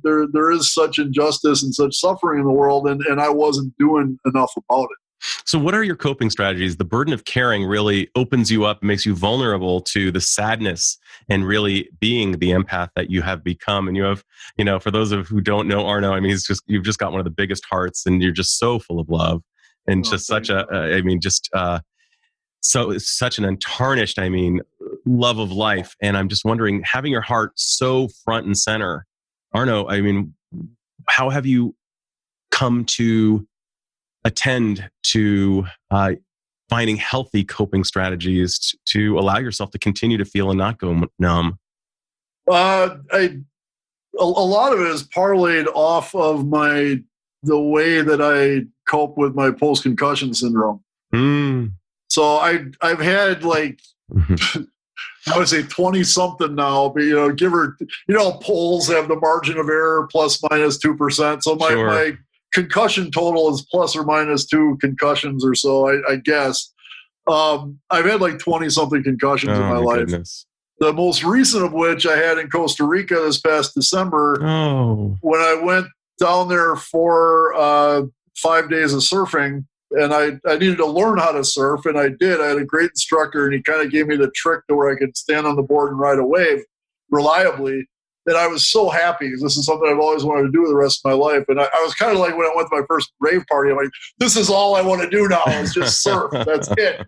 there is such injustice and such suffering in the world, and I wasn't doing enough about it. So what are your coping strategies? The burden of caring really opens you up, makes you vulnerable to the sadness and really being the empath that you have become. And you have, for those of who don't know Arno, I mean, you've just got one of the biggest hearts, and you're just so full of love and just such so it's such an untarnished, love of life. And I'm just wondering, having your heart so front and center, Arno, how have you come to attend to finding healthy coping strategies to allow yourself to continue to feel and not go numb? A lot of it is parlayed off of the way that I cope with my post-concussion syndrome. So I've had I would say 20 something now, but polls have the margin of error plus minus 2%. So my concussion total is plus or minus 2 concussions or so, I guess. I've had 20 something concussions in my life. Goodness. The most recent of which I had in Costa Rica this past December when I went down there for 5 days of surfing. And I needed to learn how to surf, and I did. I had a great instructor, and he kind of gave me the trick to where I could stand on the board and ride a wave reliably. And I was so happy because this is something I've always wanted to do the rest of my life. And I was kind of like when I went to my first rave party, I'm like, this is all I want to do now is just surf. That's it.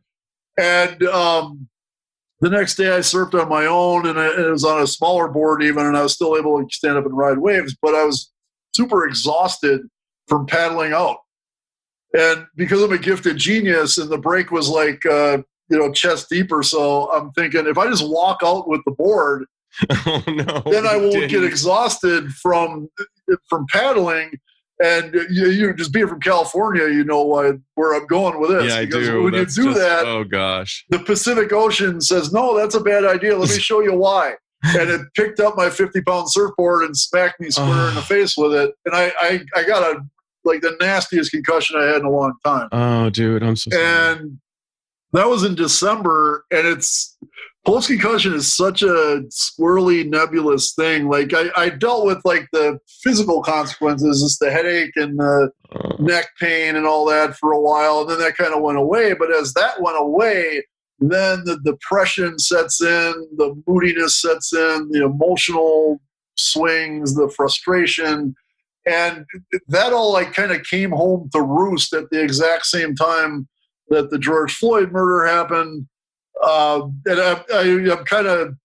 And the next day I surfed on my own, and it was on a smaller board even, and I was still able to stand up and ride waves. But I was super exhausted from paddling out. And because I'm a gifted genius and the break was chest deep or so, I'm thinking if I just walk out with the board, then I won't get exhausted from paddling. And you just being from California, where I'm going with this. Yeah, I because do. When you do that, oh gosh, the Pacific Ocean says, no, that's a bad idea. Let me show you why. And it picked up my 50-pound surfboard and smacked me square in the face with it. And I got the nastiest concussion I had in a long time. Oh, dude, I'm so sorry. And that was in December, and post-concussion is such a squirrely, nebulous thing. I dealt with the physical consequences, just the headache and the neck pain and all that for a while, and then that kind of went away. But as that went away, then the depression sets in, the moodiness sets in, the emotional swings, the frustration. And that all I'm home to roost at the exact same time that the George Floyd murder happened. And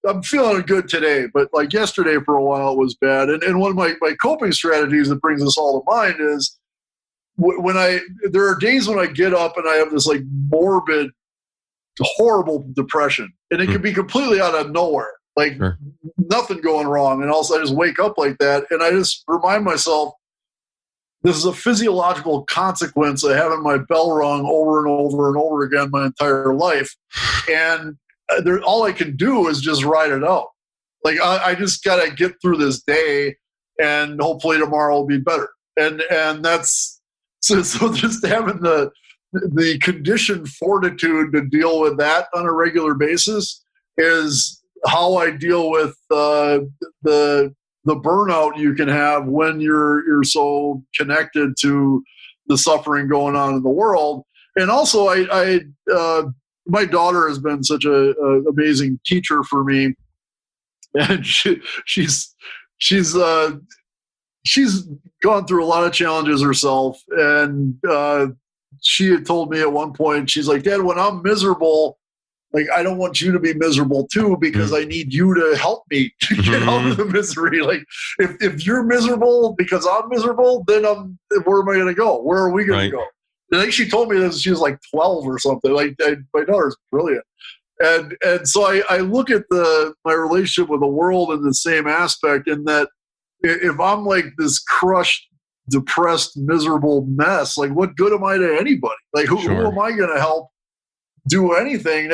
I'm feeling good today, but yesterday for a while it was bad. And one of my coping strategies that brings this all to mind is there are days when I get up and I have this morbid, horrible depression, and it can be completely out of nowhere. Nothing going wrong. And also I just wake up like that. And I just remind myself, this is a physiological consequence of having my bell rung over and over and over again my entire life. And all I can do is just ride it out. I just got to get through this day, and hopefully tomorrow will be better. And that's, so just having the conditioned fortitude to deal with that on a regular basis is how I deal with the burnout you can have when you're so connected to the suffering going on in the world. And also, my daughter has been such a amazing teacher for me, and she's gone through a lot of challenges herself. And she had told me at one point, she's like, Dad, when I'm miserable, I don't want you to be miserable too, because I need you to help me to get out of the misery. If you're miserable because I'm miserable, then where am I going to go? Where are we going to go? I think she told me this, she was 12 or something. My daughter's brilliant. And so I look at my relationship with the world in the same aspect, in that if I'm this crushed, depressed, miserable mess, what good am I to anybody? Who am I going to help do anything?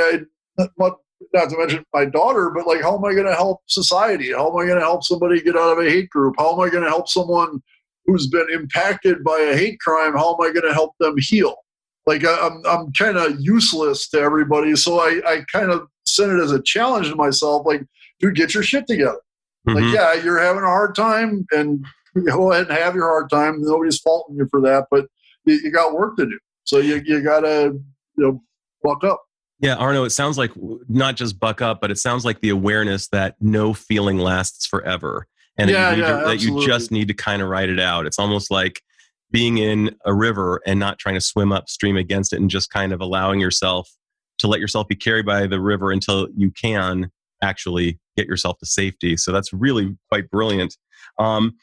Not to mention my daughter, but how am I going to help society? How am I going to help somebody get out of a hate group? How am I going to help someone who's been impacted by a hate crime? How am I going to help them heal? I'm kind of useless to everybody. So I kind of set it as a challenge to myself. Dude, get your shit together. Yeah, you're having a hard time, and go ahead and have your hard time. Nobody's faulting you for that, but you got work to do. So you gotta, buck up. Yeah, Arno, it sounds like not just buck up, but it sounds like the awareness that no feeling lasts forever, and that you just need to kind of ride it out. It's almost like being in a river and not trying to swim upstream against it, and just kind of allowing yourself to let yourself be carried by the river until you can actually get yourself to safety. So that's really quite brilliant. I'm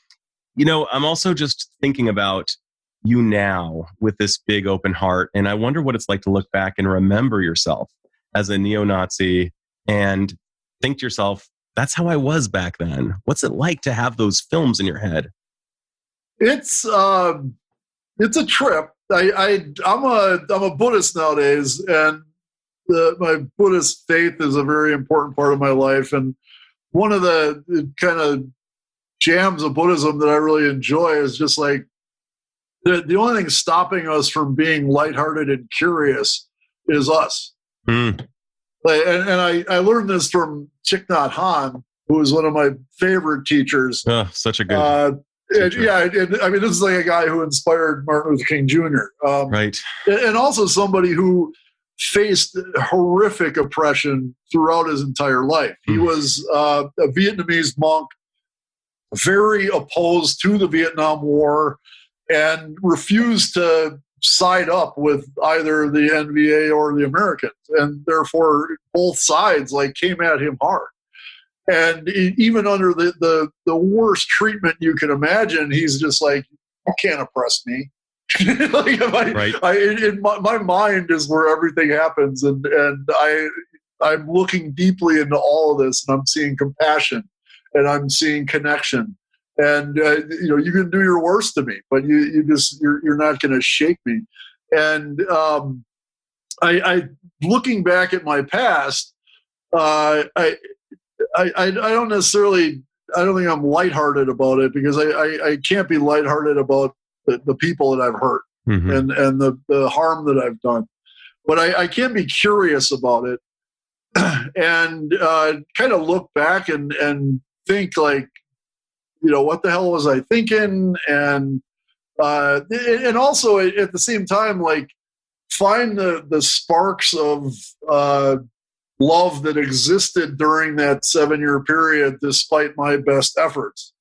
also just thinking about you now with this big open heart. And I wonder what it's like to look back and remember yourself as a neo-Nazi and think to yourself, that's how I was back then. What's it like to have those films in your head? It's a trip. I'm a Buddhist nowadays, and my Buddhist faith is a very important part of my life. And one of the kind of jams of Buddhism that I really enjoy is just like the only thing stopping us from being lighthearted and curious is us. And I learned this from Thich Nhat Hanh, who was one of my favorite teachers. Oh, such a good teacher. This is like a guy who inspired Martin Luther King Jr. Right. And also somebody who faced horrific oppression throughout his entire life. He was a Vietnamese monk, very opposed to the Vietnam War, and refused to side up with either the NVA or the Americans. And therefore, both sides came at him hard. And even under the worst treatment you can imagine, he's just like, you can't oppress me. Right. My mind is where everything happens. And I'm looking deeply into all of this, and I'm seeing compassion, and I'm seeing connection. And you can do your worst to me, but you're not going to shake me. And I looking back at my past, I don't necessarily, I don't think I'm lighthearted about it, because I can't be lighthearted about the people that I've hurt and the harm that I've done. But I can be curious about it and kind of look back and think what the hell was I thinking? And also at the same time, find the sparks of love that existed during that 7-year period, despite my best efforts,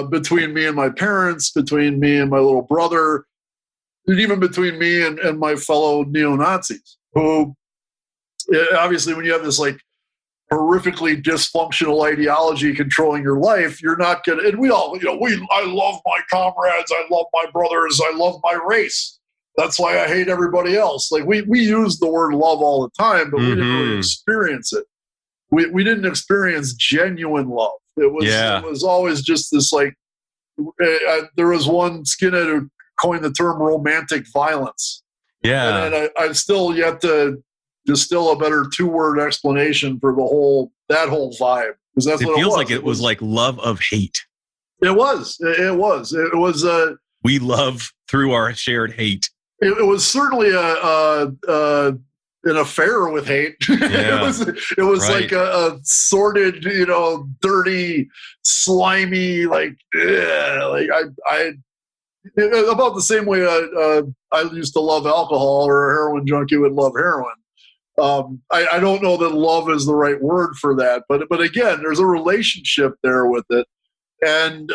between me and my parents, between me and my little brother, and even between me and my fellow neo-Nazis, who obviously, when you have this horrifically dysfunctional ideology controlling your life, you're not gonna. And we all, I love my comrades, I love my brothers, I love my race. That's why I hate everybody else. We use the word love all the time, but we didn't really experience it. We didn't experience genuine love. It was always just this there was one skinhead who coined the term romantic violence. Yeah, and I've still yet to distill a better 2-word explanation for that whole vibe, because that's what it feels was. like. It was like love of hate. It was. We love through our shared hate. It was certainly an affair with hate. Yeah. it was right. Like a sordid, dirty, slimy, about the same way I used to love alcohol, or a heroin junkie would love heroin. I don't know that love is the right word for that, but again, there's a relationship there with it. And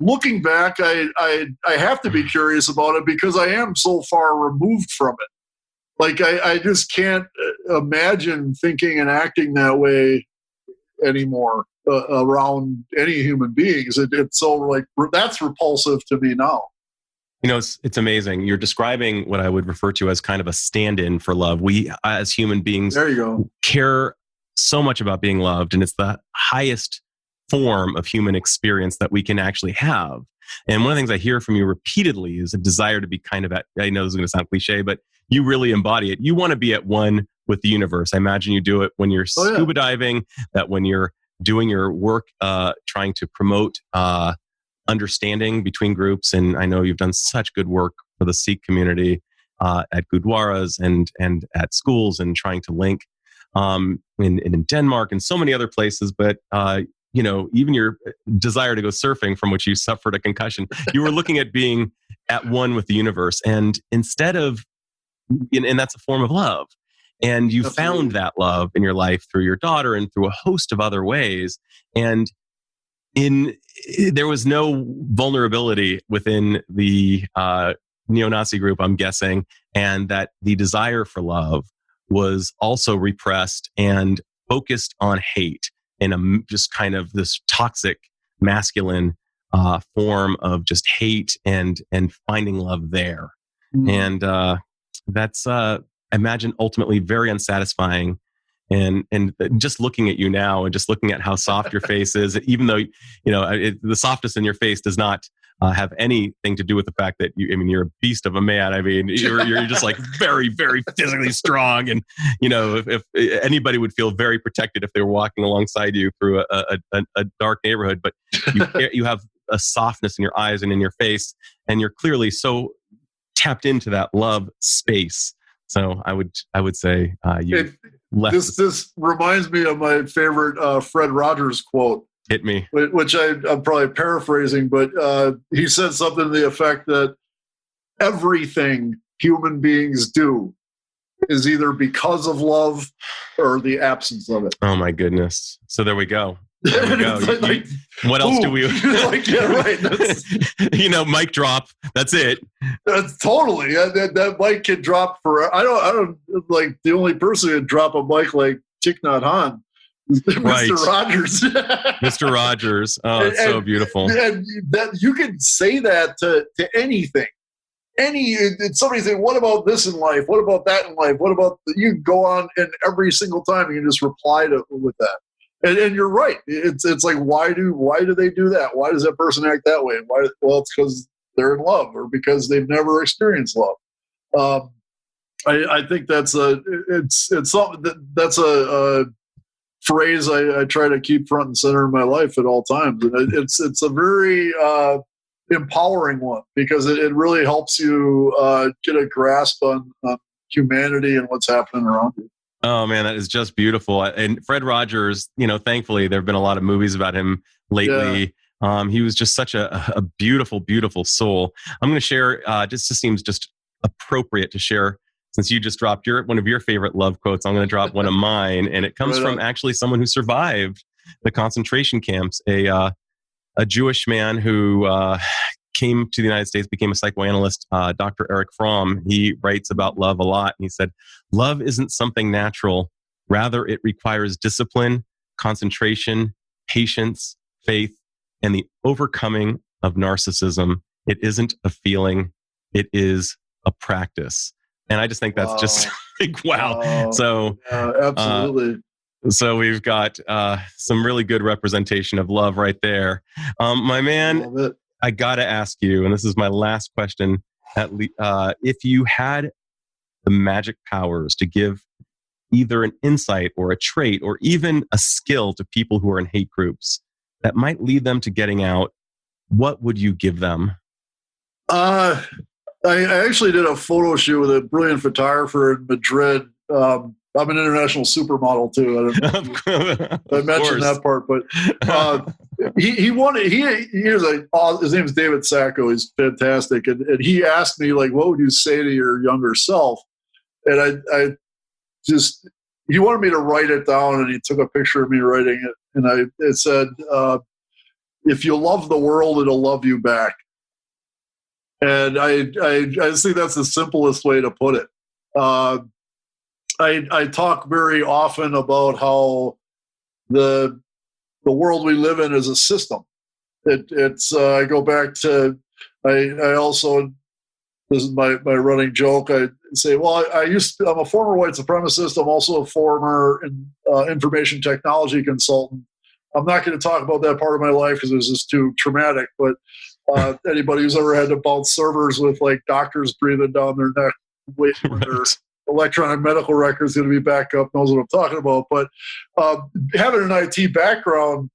looking back, I have to be curious about it, because I am so far removed from it. I just can't imagine thinking and acting that way anymore around any human beings. It's so that's repulsive to me now. It's amazing. You're describing what I would refer to as kind of a stand-in for love. We, as human beings, there you go, care so much about being loved, and it's the highest form of human experience that we can actually have. And one of the things I hear from you repeatedly is a desire to be kind of I know this is going to sound cliche, but you really embody it. You want to be at one with the universe. I imagine you do it when you're scuba diving, that when you're doing your work, trying to promote understanding between groups. And I know you've done such good work for the Sikh community at Gurdwaras and at schools, and trying to link in Denmark and so many other places. But even your desire to go surfing, from which you suffered a concussion, you were looking at being at one with the universe. And instead of, and that's a form of love. And you Absolutely. found that love in your life through your daughter and through a host of other ways. And there was no vulnerability within the neo-Nazi group, I'm guessing, and that the desire for love was also repressed and focused on hate in just kind of this toxic masculine form of just hate and finding love there. And that's I imagine ultimately very unsatisfying. And just looking at you now and just looking at how soft your face is, even though the softness in your face does not have anything to do with the fact that you're a beast of a man. I mean, you're just like very, very physically strong, and if anybody would feel very protected if they were walking alongside you through a dark neighborhood. But you have a softness in your eyes and in your face, and you're clearly so tapped into that love space. So I would say This reminds me of my favorite Fred Rogers quote. Hit me. Which I'm probably paraphrasing, but he said something to the effect that everything human beings do is either because of love or the absence of it. Oh my goodness. So there we go. There we go. What else do we? Yeah, right. Mic drop. That's it. That's totally that mic can drop for. I don't like the only person who drop a mic like Thich Nhat Hanh. Right. Mr. Rogers. Mr. Rogers. Oh, it's so beautiful. And that you can say that to anything. Somebody say, what about this in life? What about that in life? What about you can go on, and every single time you can just reply with that. And you're right. It's like, why do they do that? Why does that person act that way? Well, it's because they're in love, or because they've never experienced love. I think that's a phrase I try to keep front and center in my life at all times. And it's a very empowering one, because it really helps you get a grasp on humanity and what's happening around you. Oh man, that is just beautiful. And Fred Rogers, thankfully there have been a lot of movies about him lately. Yeah. He was just such a beautiful, beautiful soul. I'm going to share, just seems just appropriate to share, since you just dropped one of your favorite love quotes. I'm going to drop one of mine, and it comes from actually someone who survived the concentration camps, a Jewish man who came to the United States, became a psychoanalyst, Dr. Eric Fromm. He writes about love a lot, and he said, "Love isn't something natural. Rather, it requires discipline, concentration, patience, faith, and the overcoming of narcissism. It isn't a feeling. It is a practice." And I just think that's just like, wow. So absolutely. So we've got some really good representation of love right there. My man, I got to ask you, and this is my last question, if you had the magic powers to give either an insight or a trait or even a skill to people who are in hate groups that might lead them to getting out, what would you give them? I actually did a photo shoot with a brilliant photographer in Madrid. I'm an international supermodel too. I don't know if I mentioned that part, but he wanted. His name is David Sacco. He's fantastic, and he asked me, like, what would you say to your younger self? And he wanted me to write it down, and he took a picture of me writing it, and it said, "If you love the world, it'll love you back." And I think that's the simplest way to put it. I talk very often about how the world we live in is a system. I go back to, I also, this is my running joke. I say, well, I'm a former white supremacist. I'm also a former information technology consultant. I'm not going to talk about that part of my life because it was just too traumatic, but anybody who's ever had to bounce servers with like doctors breathing down their neck, waiting for their electronic medical records going to be back up knows what I'm talking about. But having an IT background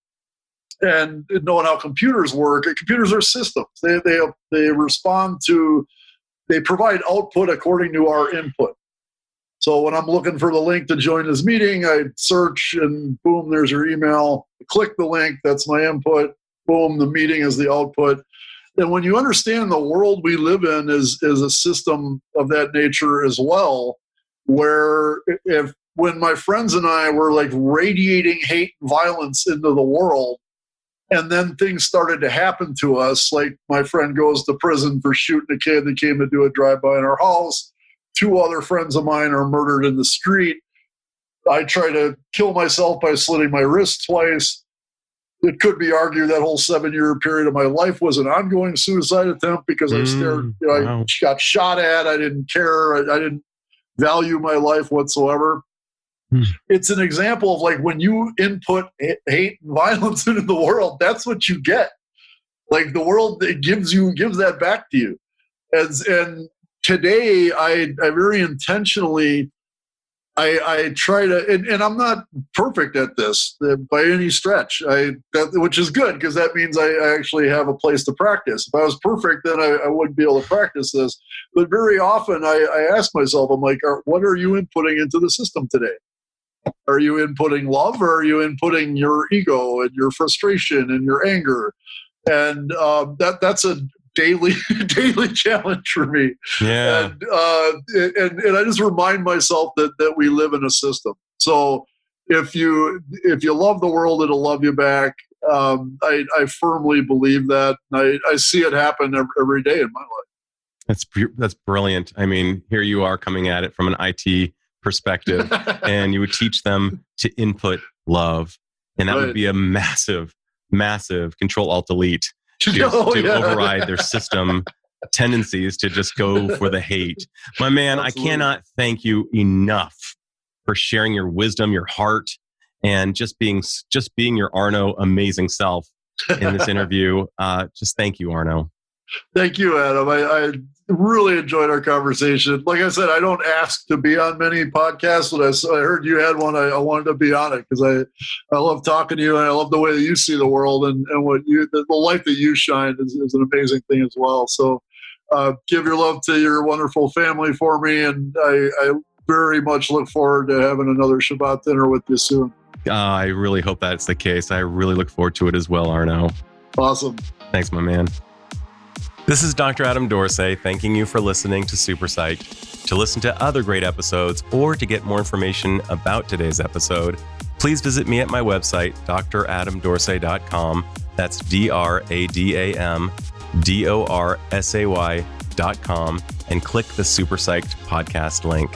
and knowing how computers work, computers are systems. They respond to, they provide output according to our input. So when I'm looking for the link to join this meeting, I search and boom, there's your email. Click the link, that's my input. Boom, the meeting is the output. And when you understand the world we live in is a system of that nature as well, where when my friends and I were like radiating hate and violence into the world, and then things started to happen to us, like my friend goes to prison for shooting a kid that came to do a drive-by in our house. 2 other friends of mine are murdered in the street. I try to kill myself by slitting my wrist twice. It could be argued that whole 7-year period of my life was an ongoing suicide attempt because I got shot at. I didn't care. I didn't value my life whatsoever. It's an example of like when you input hate and violence into the world, that's what you get. Like the world, it gives that back to you. And today, I very intentionally, I try to, and I'm not perfect at this by any stretch. Which is good because that means I actually have a place to practice. If I was perfect, then I wouldn't be able to practice this. But very often, I ask myself, I'm like, what are you inputting into the system today? Are you inputting love, or are you inputting your ego and your frustration and your anger? And that's a daily challenge for me. Yeah. And I just remind myself that we live in a system. So if you love the world, it'll love you back. I firmly believe that. I see it happen every day in my life. That's brilliant. I mean, here you are coming at it from an IT perspective, and you would teach them to input love, and that would be a massive Control-Alt-Delete to override their system tendencies to just go for the hate. My man, absolutely. I cannot thank you enough for sharing your wisdom, your heart, and just being your Arno amazing self in this interview. Just thank you, Arno. Thank you, Adam. I really enjoyed our conversation. Like I said, I don't ask to be on many podcasts, but I heard you had one. I wanted to be on it because I love talking to you, and I love the way that you see the world, and what the light that you shine is an amazing thing as well. So give your love to your wonderful family for me, and I very much look forward to having another Shabbat dinner with you soon. I really hope that's the case. I really look forward to it as well, Arno. Awesome. Thanks, my man. This is Dr. Adam Dorsey thanking you for listening to Super Psyched. To listen to other great episodes or to get more information about today's episode, please visit me at my website, dradamdorsey.com. That's DradamDorsay.com, and click the Super Psyched podcast link.